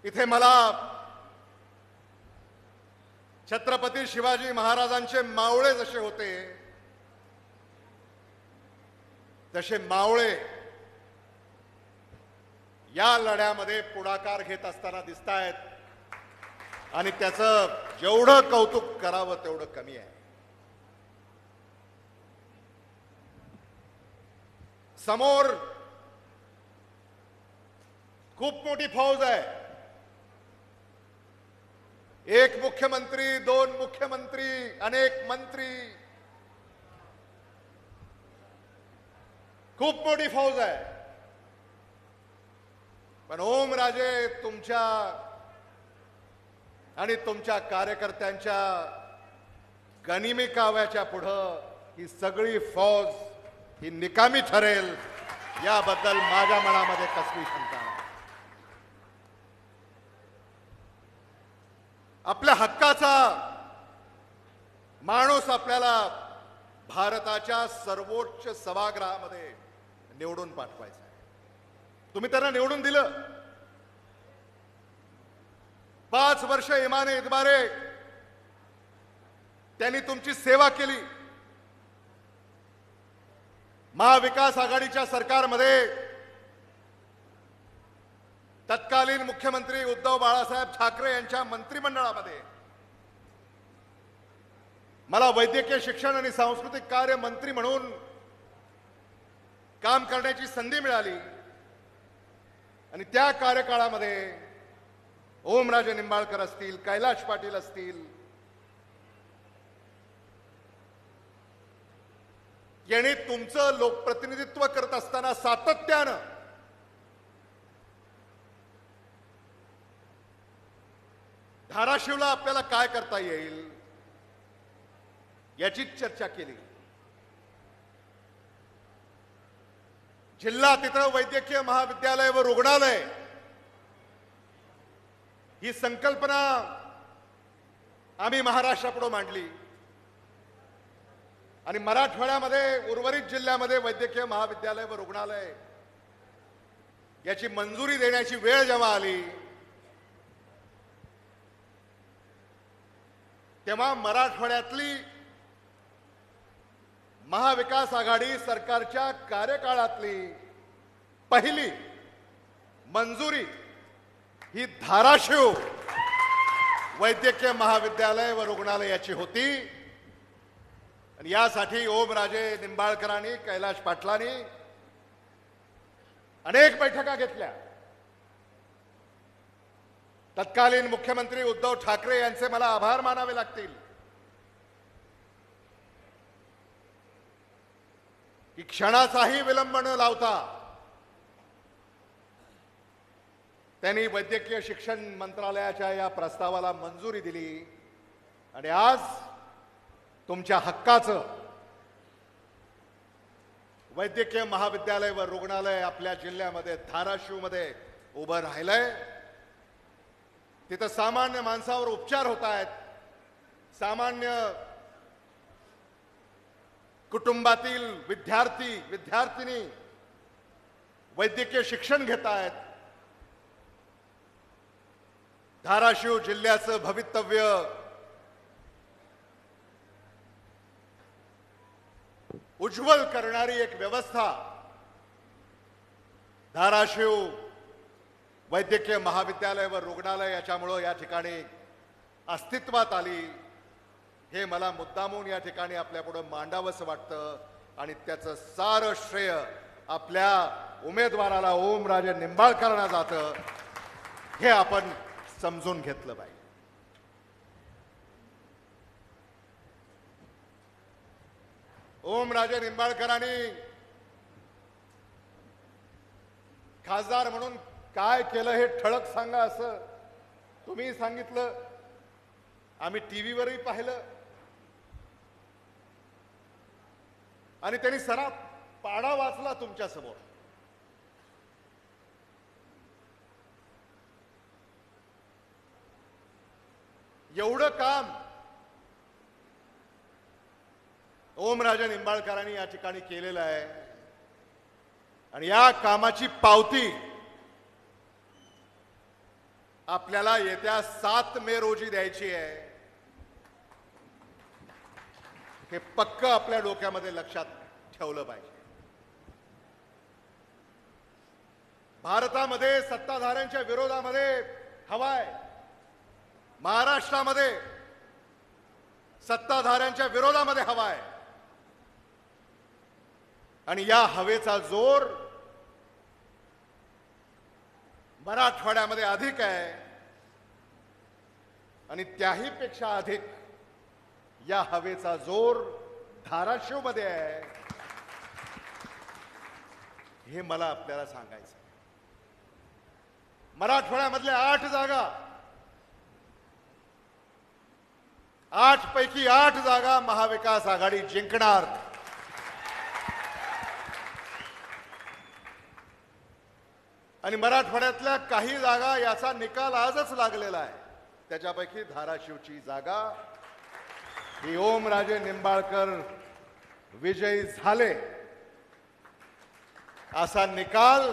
इथे मला छत्रपती शिवाजी महाराजांचे मावळे जसे होते तसे मावळे या लढ्यामध्ये पुढाकार घेत असताना दिसतायत. आणि त्याचं जेवढं कौतुक करावं तेवढं कमी आहे. समोर खूप मोठी फौज आहे. एक मुख्यमंत्री, दोन मुख्यमंत्री, अनेक मंत्री, खूप मोठी फौज आहे. पण ओमराजे तुमच्या आणि तुमच्या कार्यकर्त्यांच्या गनिमी काव्याच्या पुढं ही सगळी फौज ही निकामी ठरेल याबद्दल माझ्या मनामध्ये कसली शंका नाही. आपल्या हक्काचा माणूस आपल्याला भारताच्या सर्वोच्च सभागृहामध्ये निवडून पाठवायचा आहे. तुम्ही त्यांना निवडून दिलं. 5 वर्ष इमाने इतबारे त्यांनी तुमची सेवा केली. महाविकास आघाडीच्या सरकारमध्ये तत्कालीन मुख्यमंत्री उद्धव बाळासाहेब ठाकरे यांच्या मंत्रिमंडळामध्ये मला वैद्यकीय शिक्षण आणि सांस्कृतिक कार्य मंत्री म्हणून काम करण्याची संधी मिळाली. आणि त्या कार्यकाळामध्ये ओमराजे निंबाळकर असतील, कैलाश पाटील असतील, यांनी तुमचं लोकप्रतिनिधित्व करत असताना सातत्यानं धाराशिवला आपल्याला काय करता येईल याचीच चर्चा केली. जिल्हा तिथं वैद्यकीय महाविद्यालय व रुग्णालय ही संकल्पना आम्ही महाराष्ट्रापुढे मांडली. आणि मराठवाड्यामध्ये उर्वरित जिल्ह्यामध्ये वैद्यकीय महाविद्यालय व रुग्णालय याची मंजुरी देण्याची वेळ जेव्हा आली तेव्हा मराठवाड्यातली महाविकास आघाडी सरकारच्या कार्यकाळातली पहिली मंजुरी ही धाराशिव वैद्यकीय महाविद्यालय व रुग्णालय याची होती आणि यासाठी ओमराजे निंबाळकरांनी कैलाश पाटलांनी अनेक बैठका घेतल्या. तत्कालीन मुख्यमंत्री उद्धव ठाकरे यांचे मला आभार मानावे लागतील की क्षणाचाही विलंब न लावता त्यांनी वैद्यकीय शिक्षण मंत्रालयाच्या या प्रस्तावाला मंजुरी दिली आणि आज तुमच्या हक्काचं वैद्यकीय महाविद्यालय व रुग्णालय आपल्या जिल्ह्यामध्ये धाराशिवमध्ये उभं राहिलंय. तिथं सामान्य माणसावर उपचार होत आहेत. सामान्य कुटुंबातील विद्यार्थी विद्यार्थिनी वैद्यकीय शिक्षण घेत आहेत. धाराशिव जिल्ह्याचं भवितव्य उज्ज्वल करणारी एक व्यवस्था धाराशिव वैद्यकीय महाविद्यालय व रुग्णालय याच्यामुळं या ठिकाणी अस्तित्वात आली. हे मला मुद्दामून या ठिकाणी आपल्यापुढं मांडावंसं वाटतं आणि त्याचं सारं श्रेय आपल्या उमेदवाराला ओमराजे निंबाळकरांना जातं हे आपण समजून घेतलं पाहिजे. ओमराजे निंबाळकरांनी खासदार म्हणून काय केलं हे ठळक सांगा असं तुम्ही सांगितलं. आम्ही टीव्हीवरही पाहिलं आणि त्यांनी सरा पाडा वाचला तुमच्या समोर. एवढं काम ओमराजे निंबाळकरांनी या ठिकाणी केलेलं आहे आणि या कामाची पावती आपल्याला येत्या 7 मे रोजी द्यायची आहे. हे पक्क आपल्या डोक्यामध्ये लक्षात ठेवलं पाहिजे. भारतामध्ये सत्ताधाऱ्यांच्या विरोधामध्ये हवा आहे. महाराष्ट्रामध्ये सत्ताधाऱ्यांच्या विरोधामध्ये हवा आहे आणि या हवेचा जोर मराठवाड्यामध्ये अधिक आहे आणि त्याही पेक्षा अधिक या हवेचा जोर धाराशिवमध्ये आहे. हे मला आपल्याला सांगायचं. मराठवाड्यामधल्या 8 जागा 8 पैकी 8 जागा महाविकास आघाडी जिंकणार. आणि मराठवाड्यातल्या काही जागा याचा निकाल आजच लागलेला आहे. त्याच्यापैकी धाराशिवची जागा ही ओमराजे निंबाळकर विजयी झाले असा निकाल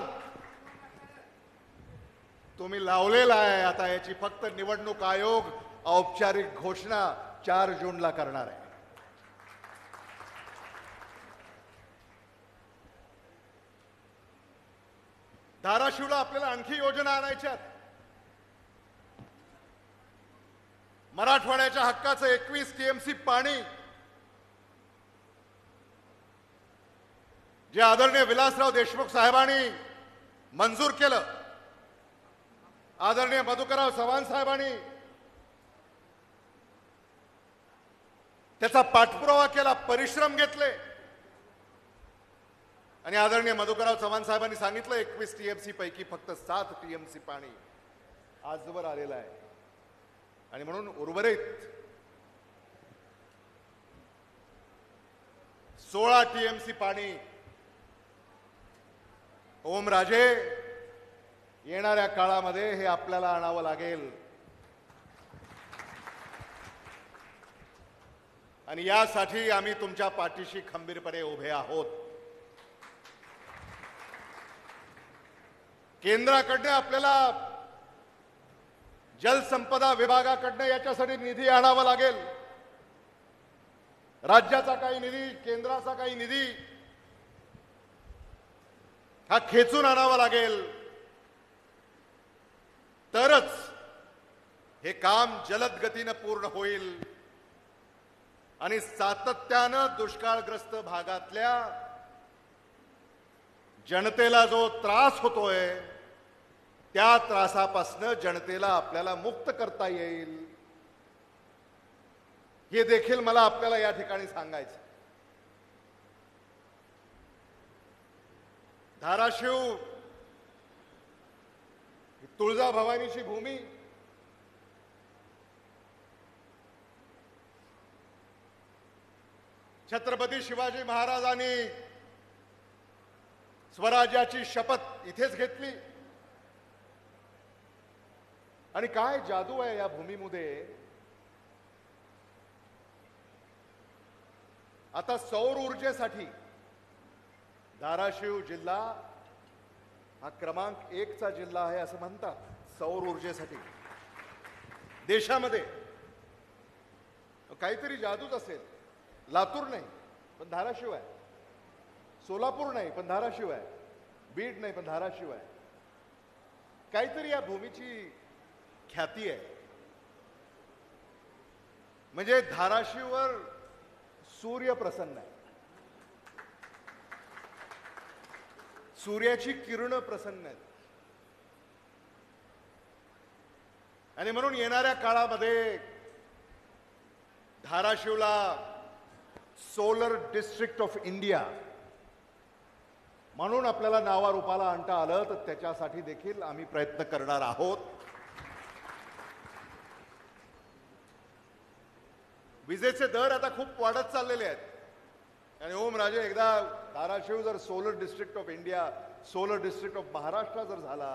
तुम्ही लावलेला आहे. आता याची फक्त निवडणूक आयोग औपचारिक घोषणा 4 जूनला करणार आहे. धाराशिवला आपल्याला आणखी योजना आणायच्यात. मराठवाड्याच्या हक्काचं 21 टीएमसी पाणी जे आदरणीय विलासराव देशमुख साहेबांनी मंजूर केलं, आदरणीय मधुकरराव चव्हाण साहेबांनी त्याचा पाठपुरावा केला, परिश्रम घेतले आणि आदरणीय मधुकरराव चव्हाण साहेबांनी सांगितलं 21 टीएमसी पैकी फक्त 7 टीएमसी पाणी आजवर आलेलं आहे आणि म्हणून उर्वरित 16 टीएमसी पाणी ओमराजे येणाऱ्या काळामध्ये हे आपल्याला आणावं लागेल. आणि यासाठी आम्ही तुमच्या पाठीशी खंबीरपणे उभे आहोत. केंद्राकडनं आपल्याला जलसंपदा विभागाकडनं याच्यासाठी निधी आणावा लागेल. राज्याचा काही निधी, केंद्राचा काही निधी हा खेचून आणावा लागेल. तरच हे काम जलद गतीनं पूर्ण होईल आणि सातत्यानं दुष्काळग्रस्त भागातल्या जनतेला जो त्रास होतोय त्या त्रासापासून जनतेला आपल्याला मुक्त करता येईल हे देखील मला आपल्याला या ठिकाणी सांगायचं. धाराशिव तुळजाभवानीची भूमी, छत्रपती शिवाजी महाराजांनी स्वराज्याची शपथ इथेच घेतली आणि काय जादू आहे या भूमीमध्ये. आता सौर ऊर्जेसाठी धाराशिव जिल्हा हा क्रमांक 1चा जिल्हा आहे असं म्हणतात. सौर ऊर्जेसाठी देशामध्ये काहीतरी जादूच असेल. लातूर नाही पण धाराशिव आहे, सोलापूर नाही पण धाराशिव आहे, बीड नाही पण धाराशिव आहे. काहीतरी या भूमीची ख्याती आहे. म्हणजे धाराशिववर सूर्य प्रसन्न आहे, सूर्याची किरण प्रसन्न आहेत. आणि म्हणून येणाऱ्या काळामध्ये धाराशिवला सोलर डिस्ट्रिक्ट ऑफ इंडिया म्हणून आपल्याला नावारूपाला आणता आलं तर त्याच्यासाठी देखील आम्ही प्रयत्न करणार आहोत. विजेचे दर आता खूप वाढत चाललेले आहेत आणि ओमराजे एकदा धाराशिव जर solar district of India, solar district of Maharashtra जर झाला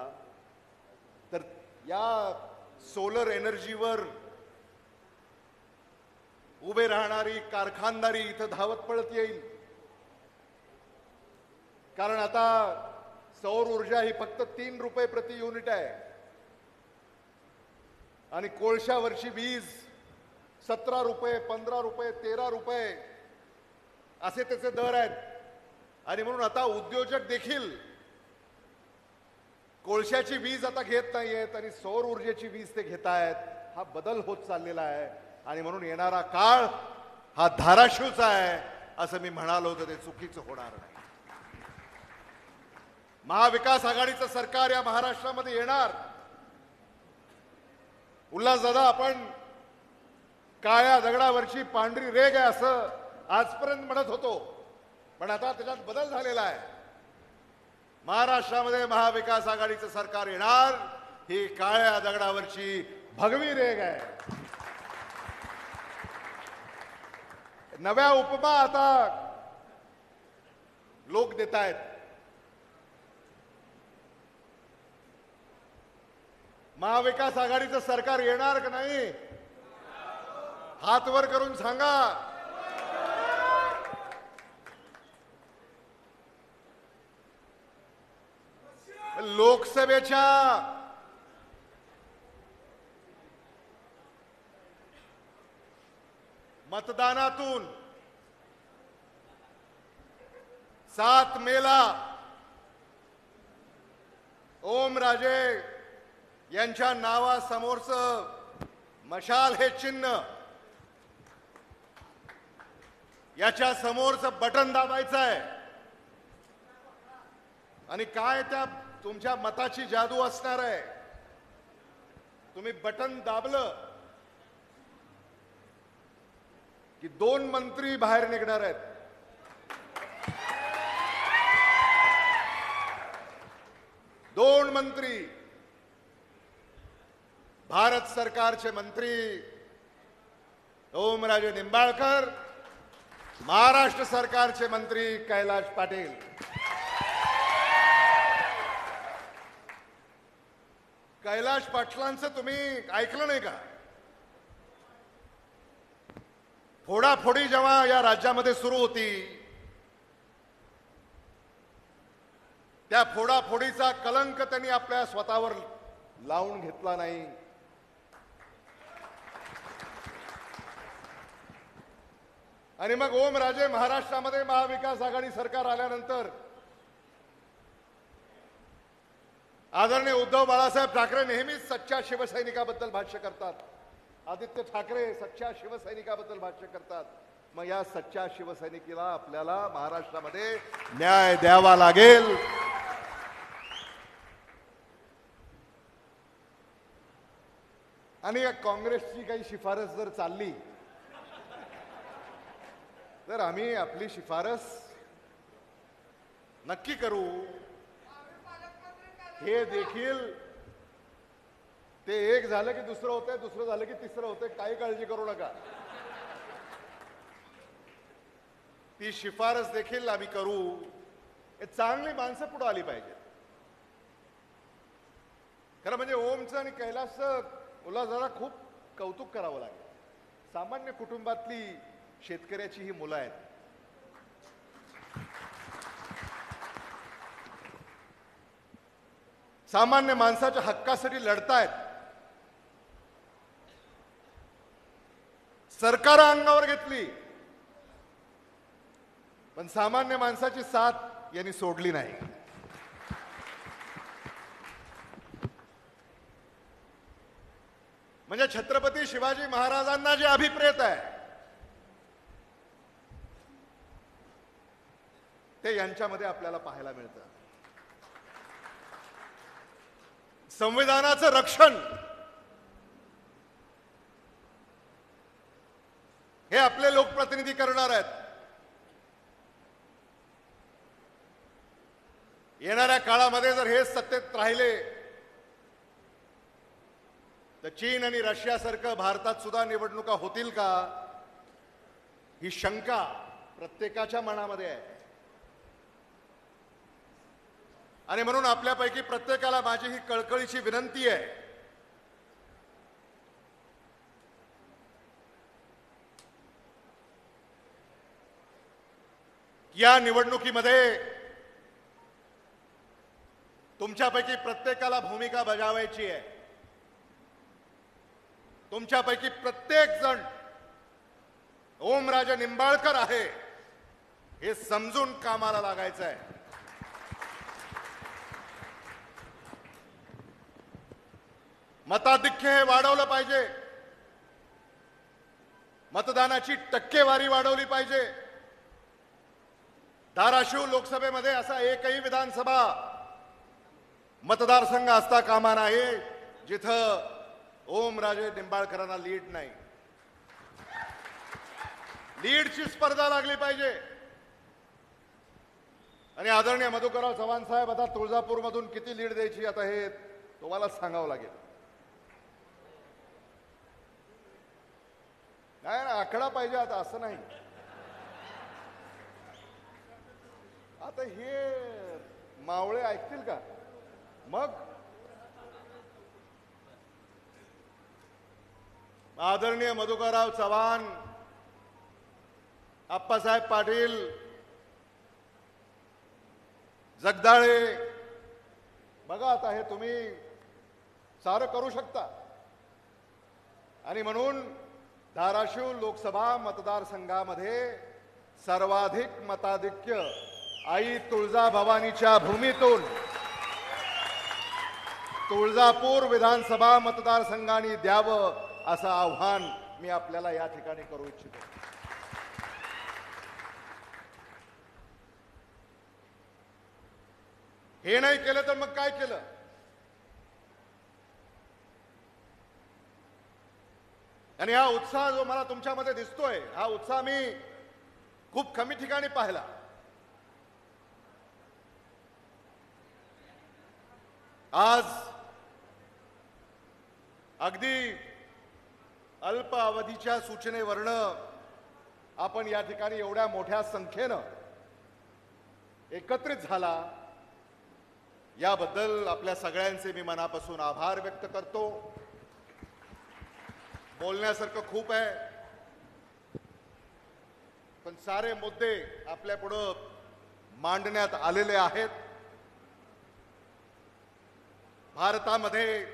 तर या सोलर एनर्जीवर उभे राहणारी कारखानदारी इथं धावत पडत येईल. कारण आता सौर ऊर्जा ही फक्त 3 रुपये प्रति युनिट आहे आणि कोळशावरची वीज 17 रुपये, 15 रुपये, 13 रुपये असे त्याचे दर आहेत. आणि म्हणून आता उद्योजक देखील कोळशाची वीज आता घेत नाहीयेत आणि सौर ऊर्जेची वीज ते घेत आहेत. हा बदल होत चाललेला आहे आणि म्हणून येणारा काळ हा धाराशिवचा आहे असं मी म्हणालो तर ते चुकीचं होणार नाही. महाविकास आघाडीचं सरकार या महाराष्ट्रामध्ये येणार. उल्हासदादा, आपण काळ्या दगडावरची पांढरी रेघ आहे असं आजपर्यंत म्हणत होतो, पण आता त्याच्यात बदल झालेला आहे. महाराष्ट्रामध्ये महाविकास आघाडीचं सरकार येणार ही काळ्या दगडावरची भगवी रेघ आहे. नव्या उपमा आता लोक देत आहेत. महाविकास आघाडीचं सरकार येणार का नाही? हात वर करून सांगा. लोकसभेच्या मतदानातून 7 मेला ओमराजे यांच्या नावासमोरचं मशाल हे चिन्ह, याच्या समोरचं बटन दाबायचं आहे आणि काय त्या तुमच्या मताची जादू असणार आहे. तुम्ही बटन दाबलं की 2 मंत्री बाहेर निघणार आहेत. दोन मंत्री, भारत सरकारचे मंत्री ओमराजे निंबाळकर, महाराष्ट्र सरकारचे मंत्री कैलाश पाटील. कैलाश पाटलांचं तुम्ही ऐकलं नाही का? फोडाफोडी जेव्हा या राज्यामध्ये सुरू होती त्या फोडाफोडीचा कलंक त्यांनी आपल्या स्वतःवर लावून घेतला नाही. आणि मग ओमराजे महाराष्ट्रामध्ये महाविकास आघाडी सरकार आल्यानंतर आदरणीय उद्धव बाळासाहेब ठाकरे नेहमीच सच्च्या शिवसैनिकाबद्दल भाष्य करतात. आदित्य ठाकरे सच्च्या शिवसैनिकाबद्दल भाष्य करतात. मग या सच्च्या शिवसैनिकाला आपल्याला महाराष्ट्रामध्ये न्याय द्यावा लागेल. आणि या काँग्रेसची काही शिफारस जर चालली तर आम्ही आपली शिफारस नक्की करू. हे देखील ते एक झालं की दुसरं होतंय, दुसरं झालं की तिसरं होतंय, काही काळजी करू नका. ती शिफारस देखील आम्ही करू. हे चांगली माणसं पुढे आली पाहिजेत. खरं म्हणजे ओमचं आणि कैलासचं मुला जरा खूप कौतुक करावं लागेल. सामान्य कुटुंबातली शेतकऱ्याची ही मुलं आहेत. सामान्य माणसाच्या हक्कासाठी लढतायत. सरकार अंगावर घेतली पण सामान्य माणसाची साथ यांनी सोडली नाही. म्हणजे छत्रपती शिवाजी महाराजांना जे अभिप्रेत आहे ते यांच्यामध्ये आपल्याला पाहायला मिळतं. संविधानाचं रक्षण हे आपले लोकप्रतिनिधी करणार आहेत. येणाऱ्या काळामध्ये जर हे सत्तेत राहिले तर चीन आणि रशियासारखं भारतात सुद्धा निवडणुका होतील का ही शंका प्रत्येकाच्या मनामध्ये आहे. आणि म्हणून आपल्यापैकी प्रत्येकाला माझी ही कळकळीची विनंती आहे या निवडणुकीमध्ये तुमच्यापैकी प्रत्येकाला भूमिका बजावायची आहे. तुमच्यापैकी प्रत्येक जण ओमराजे निंबाळकर आहे हे समजून कामाला लागायचं आहे. मताधिक्य हे वाढवलं पाहिजे. मतदानाची टक्केवारी वाढवली पाहिजे. धाराशिव लोकसभेमध्ये असा एकही विधानसभा मतदारसंघ असता कामा नये जिथं ओमराजे निंबाळकरांना लीड नाही. लीडची स्पर्धा लागली पाहिजे. आणि आदरणीय मधुकरराव चव्हाण साहेब आता तुळजापूरमधून किती लीड द्यायची आता हे तुम्हाला सांगावं लागेल. नाही आकडा पाहिजे आता असं नाही. आता हे मावळे ऐकतील का मग? आदरणीय मधुकरराव चव्हाण, आप्पासाहेब पाटील, जगदाळे बघा आता हे तुम्ही सारं करू शकता. आणि म्हणून धाराशिव लोकसभा मतदारसंघामध्ये सर्वाधिक मताधिक्य आई तुळजाभवानीच्या भूमीतून तुळजापूर विधानसभा मतदारसंघाने द्यावं असं आव्हान मी आपल्याला या ठिकाणी करू इच्छितो. हे नाही केलं तर मग काय केलं? आणि हा उत्साह जो मला तुमच्यामध्ये दिसतोय हा उत्साह मी खूप कमी ठिकाणी पाहिला. आज अगदी अल्प अवधीच्या सूचनेवरनं आपण या ठिकाणी एवढ्या मोठ्या संख्येनं एकत्रित झाला याबद्दल आपल्या सगळ्यांचे मी मनापासून आभार व्यक्त करतो. बोलण्यासारखं खूप आहे पण सारे मुद्दे आपल्या पुढं मांडण्यात आलेले आहेत. भारतामध्ये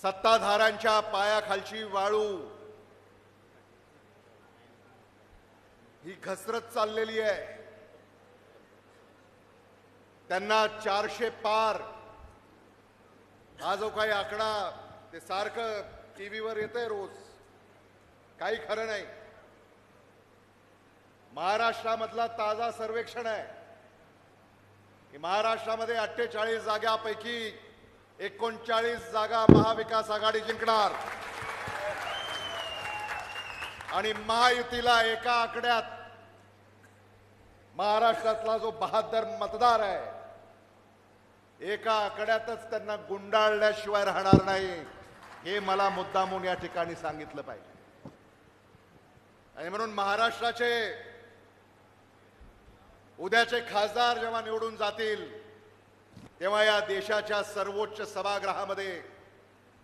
सत्ताधाऱ्यांच्या पायाखालची वाळू ही घसरत चाललेली आहे. त्यांना 400 पार हा जो काही आकडा ते सारखं टीव्हीवर येतंय रोज, काही खरं नाही. महाराष्ट्रामधला ताजा सर्वेक्षण आहे की महाराष्ट्रामध्ये 48 जागांपैकी 39 जागा महाविकास आघाडी जिंकणार आणि महायुतीला एका आकड्यात महाराष्ट्रातला जो 72 मतदार आहे एका आकड्यातच त्यांना गुंडाळल्याशिवाय राहणार नाही, हे मला मुद्दामून या ठिकाणी सांगितलं पाहिजे. आणि म्हणून महाराष्ट्राचे उद्याचे खासदार जेव्हा निवडून जातील तेव्हा या देशाच्या सर्वोच्च सभागृहामध्ये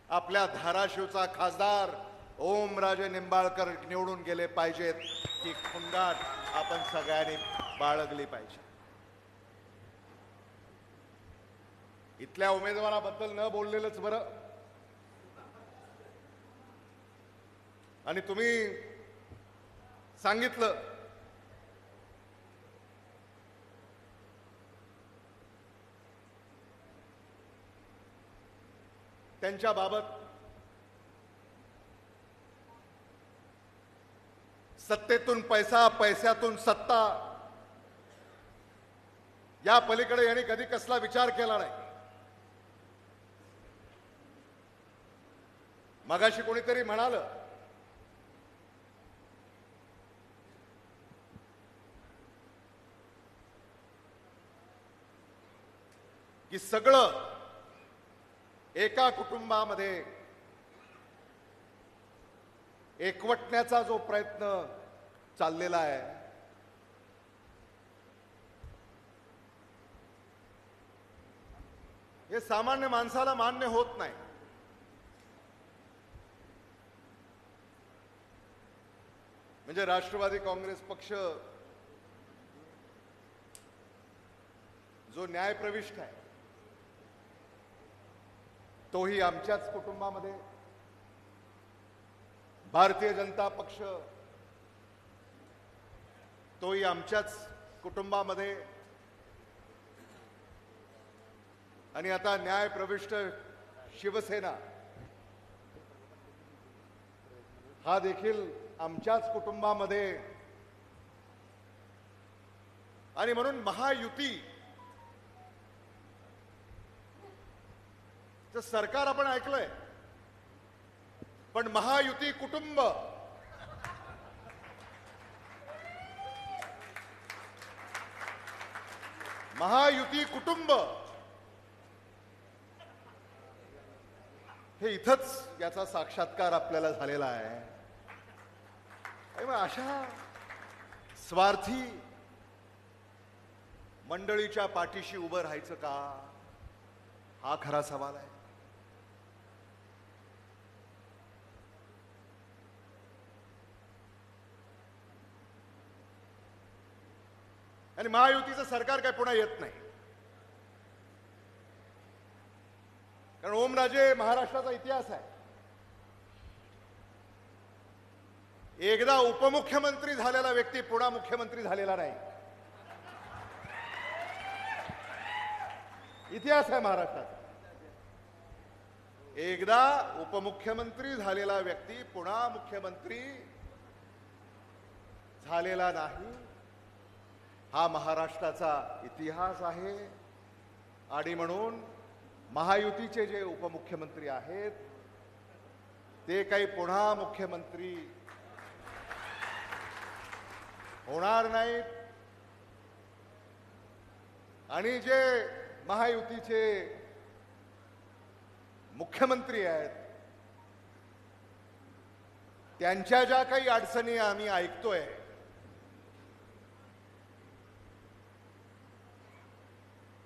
आपल्या धाराशिवचा खासदार ओमराजे निंबाळकर निवडून गेले पाहिजेत, ही खुंगाट आपण सगळ्यांनी बाळगली पाहिजे. इथल्या उमेदवाराबद्दल न बोललेलंच बरं. आणि तुम्ही सांगितलं त्यांच्या बाबत सत्तेतून पैसा, पैशातून सत्ता, या पलीकडे यांनी कधी कसला विचार केला नाही. मगाशी कोणीतरी म्हणालं की सगळं एका कुटुंबामध्ये एकवटण्याचा जो प्रयत्न चाललेला आहे हे सामान्य माणसाला मान्य होत नाही. म्हणजे राष्ट्रवादी काँग्रेस पक्ष जो न्यायप्रविष्ट आहे तोही आमच्याच कुटुंबामध्ये, भारतीय जनता पक्ष तोही आमच्याच कुटुंबामध्ये, आणि आता न्यायप्रविष्ट शिवसेना हा देखील आमच्याच कुटुंबामध्ये. आणि म्हणून महायुती चं सरकार आपण ऐकलंय, पण महायुती कुटुंब महायुती कुटुंब हे इथंच याचा साक्षात्कार आपल्याला झालेला आहे. आणि मग अशा स्वार्थी मंडळीच्या पाठीशी उभं राहायचं का, हा खरा सवाल आहे. आणि महायुतीचं सरकार काय पुन्हा येत नाही, कारण ओमराजे महाराष्ट्राचा इतिहास आहे. एकदा उपमुख्यमंत्री झालेला व्यक्ती पुन्हा मुख्यमंत्री झालेला नाही, इतिहास आहे महाराष्ट्राचा. एकदा उपमुख्यमंत्री झालेला व्यक्ती पुन्हा मुख्यमंत्री झालेला नाही, हा महाराष्ट्राचा इतिहास आहे. आणि म्हणून महायुतीचे जे उपमुख्यमंत्री आहेत ते काही पुन्हा मुख्यमंत्री होणार नाहीत. आणि जे महायुतीचे मुख्यमंत्री आहेत त्यांच्या ज्या काही अडचणी आम्ही ऐकतोय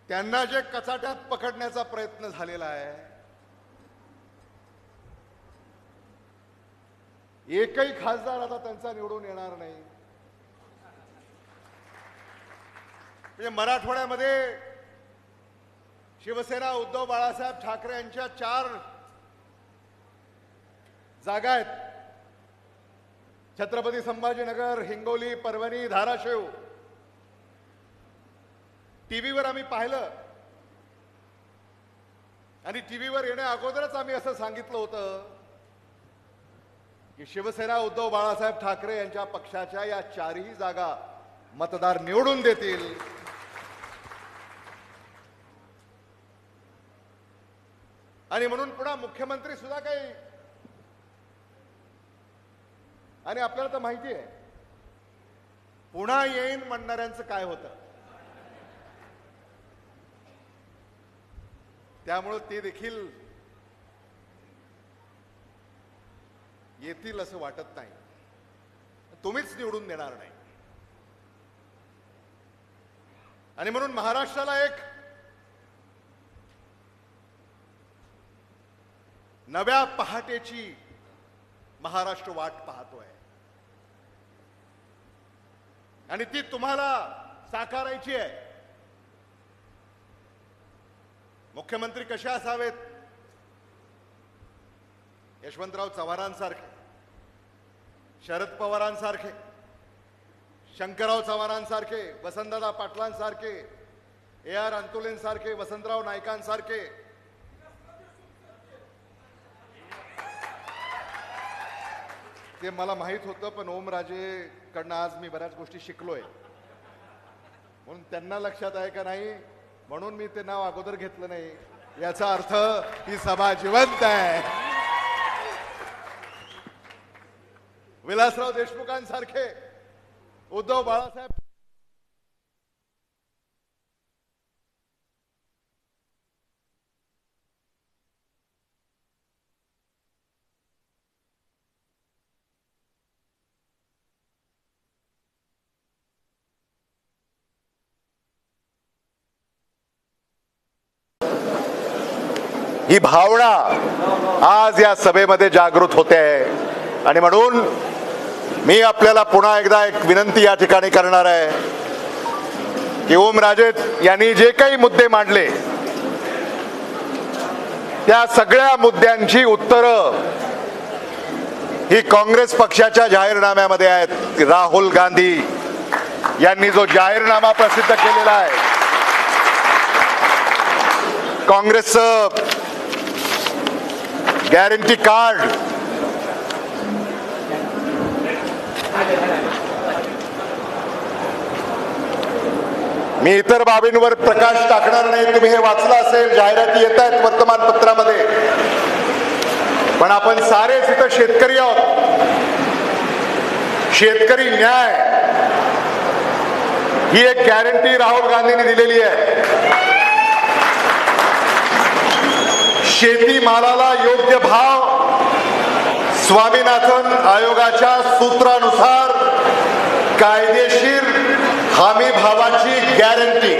त्यांना जे कचाट्यात पकडण्याचा प्रयत्न झालेला आहे, एकही खासदार आता त्यांचा निवडून येणार नाही. म्हणजे मराठवाड्यामध्ये शिवसेना उद्धव बाळासाहेब ठाकरे यांच्या 4 जागा आहेत. छत्रपती संभाजीनगर, हिंगोली, परभणी, धाराशिव. टीव्हीवर आम्ही पाहिलं आणि टीव्हीवर येण्या अगोदरच आम्ही असं सांगितलं होतं की शिवसेना उद्धव बाळासाहेब ठाकरे यांच्या पक्षाच्या या 4ही जागा मतदार निवडून देतील. आणि म्हणून पुन्हा मुख्यमंत्री सुद्धा काही, आणि आपल्याला तर माहिती आहे पुन्हा येईन म्हणणाऱ्यांचं काय होतं. त्यामुळे ते देखील येतील असं वाटत नाही. तुम्हीच निवडून देणार नाही. आणि म्हणून महाराष्ट्राला एक नव्या पहाटेची महाराष्ट्र वाट पाहतोय आणि ती तुम्हाला साकारायची आहे. मुख्यमंत्री कसे असावेत? यशवंतराव चव्हाणांसारखे, शरद पवारांसारखे, शंकरराव चव्हाणांसारखे, वसंतदादा पाटलांसारखे, AR अंतुलेंसारखे, वसंतराव नाईकांसारखे. ते मला माहित होतं, पण ओमराजे कडनं आज मी बऱ्याच गोष्टी शिकलोय. म्हणून त्यांना लक्षात आहे का नाही म्हणून मी ते नाव अगोदर घेतलं नाही. याचा अर्थ ही सभा जिवंत आहे. विलासराव देशमुखांसारखे, उद्धव बाळासाहेब ही भावना आज या सभेमध्ये जागृत होते आहे. आणि म्हणून मी आपल्याला पुन्हा एकदा एक विनंती या ठिकाणी करणार आहे की ओमराजे यांनी जे काही मुद्दे मांडले त्या सगळ्या मुद्द्यांची उत्तरं ही काँग्रेस पक्षाच्या जाहीरनाम्यामध्ये आहेत. राहुल गांधी यांनी जो जाहीरनामा प्रसिद्ध केलेला आहे, काँग्रेसचं गॅरंटी कार्ड, मी इतर बाबींवर प्रकाश टाकणार नाही. तुम्ही हे वाचलं असेल, जाहिराती येत आहेत वर्तमानपत्रामध्ये. पण आपण सारेच इथं शेतकरी आहोत. शेतकरी न्याय ही एक गॅरंटी राहुल गांधींनी दिलेली आहे. शेतीमालाला योग्य भाव स्वामीनाथन आयोगाच्या सूत्रानुसार कायदेशीर हमी भावाची गॅरंटी,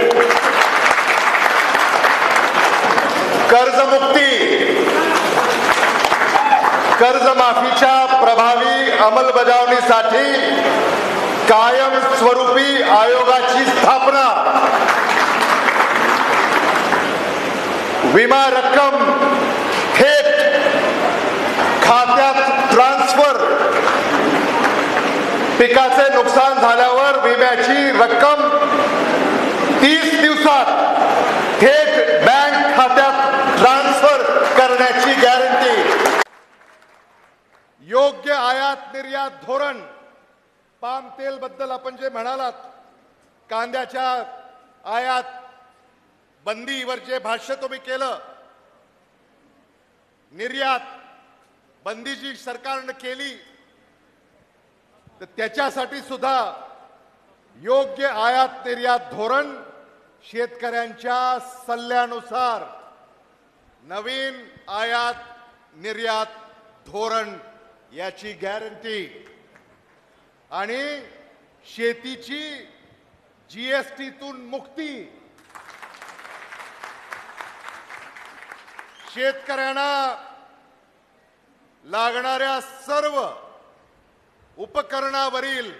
कर्जमुक्ती, कर्जमाफीच्या प्रभावी अंमलबजावणीसाठी कायमस्वरूपी आयोगाची स्थापना, विमा रक्कम थेट खात्यात ट्रान्सफर, पिकाचे नुकसान झाल्यावर विम्याची रक्कम 30 दिवसात थेट बँक खात्यात ट्रान्सफर करण्याची गॅरंटी, योग्य आयात निर्यात धोरण. पाम तेल बद्दल आपण जे म्हणालात, कांद्याच्या आयात बंदीवर जे भाष्य तुम्ही केलं, निर्यात बंदी जी सरकारने केली, तर त्याच्यासाठी सुद्धा योग्य आयात निर्यात धोरण, शेतकऱ्यांच्या सल्ल्यानुसार नवीन आयात निर्यात धोरण याची गॅरंटी, आणि शेतीची GSTतून मुक्ती. शेतकऱ्यांना लागणाऱ्या सर्व उपकरणावरील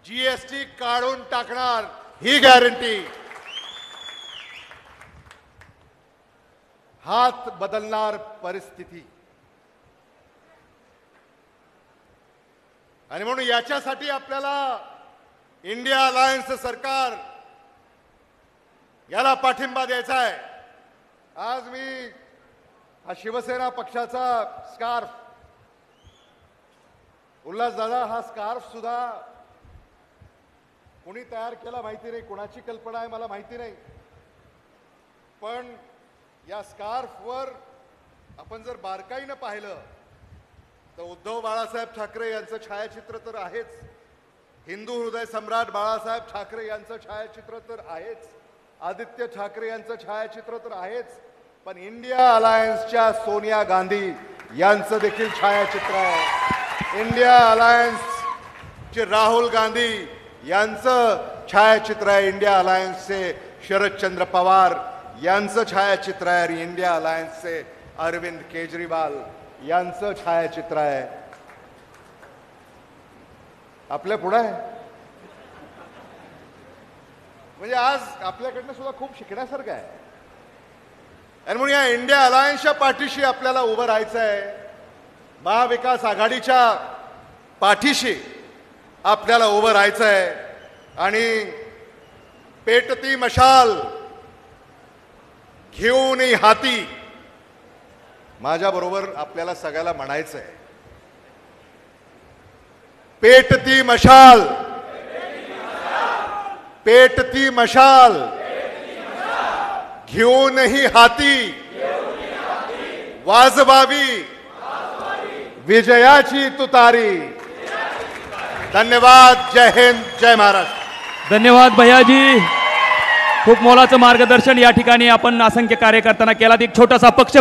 GST काढून टाकणार ही गॅरंटी हात बदलणार परिस्थिती. आणि म्हणून याच्यासाठी आपल्याला इंडिया अलायन्स सरकार याला पाठिंबा द्यायचा आहे. आज मी हा शिवसेना पक्षाचा स्कार्फ, उल्हास दादा, हा स्कार्फ सुद्धा कोणी तयार केला माहिती नाही, कोणाची कल्पना आहे मला माहिती नाही, पण या स्कार्फवर आपण जर बारकाईनं पाहिलं तर उद्धव बाळासाहेब ठाकरे यांचं छायाचित्र तर आहेच, हिंदू हृदय सम्राट बाळासाहेब ठाकरे यांचं छायाचित्र तर आहेच, आदित्य ठाकरे यांचं छायाचित्र तर आहेच, पण इंडिया अलायन्सच्या सोनिया गांधी यांचं देखील छायाचित्र आहे. इंडिया अलायन्सचे राहुल गांधी यांचं छायाचित्र आहे. इंडिया अलायन्सचे शरदचंद्र पवार यांचं छायाचित्र आहे. आणि इंडिया अलायन्सचे अरविंद केजरीवाल यांचं छायाचित्र आहे. आपल्या पुढे आहे. म्हणजे आज आपल्याकडनं सुद्धा खूप शिकण्यासारखं आहे. आणि म्हणून या इंडिया अलायन्सच्या पाठीशी आपल्याला उभं राहायचं आहे. महाविकास आघाडीच्या पाठीशी आपल्याला उभं राहायचं आहे. आणि पेटती मशाल घेऊन हाती माझ्याबरोबर आपल्याला सगळ्याला म्हणायचं आहे, पेटती मशाल, पेटती मशाल घेऊनही हाती वाजवावी विजयाची तुतारी. धन्यवाद. जय हिंद, जय महाराष्ट्र. धन्यवाद भैयाजी. खूप मोलाचं मार्गदर्शन या ठिकाणी आपण असंख्य कार्यकर्त्यांना केलात. एक छोटासा पक्ष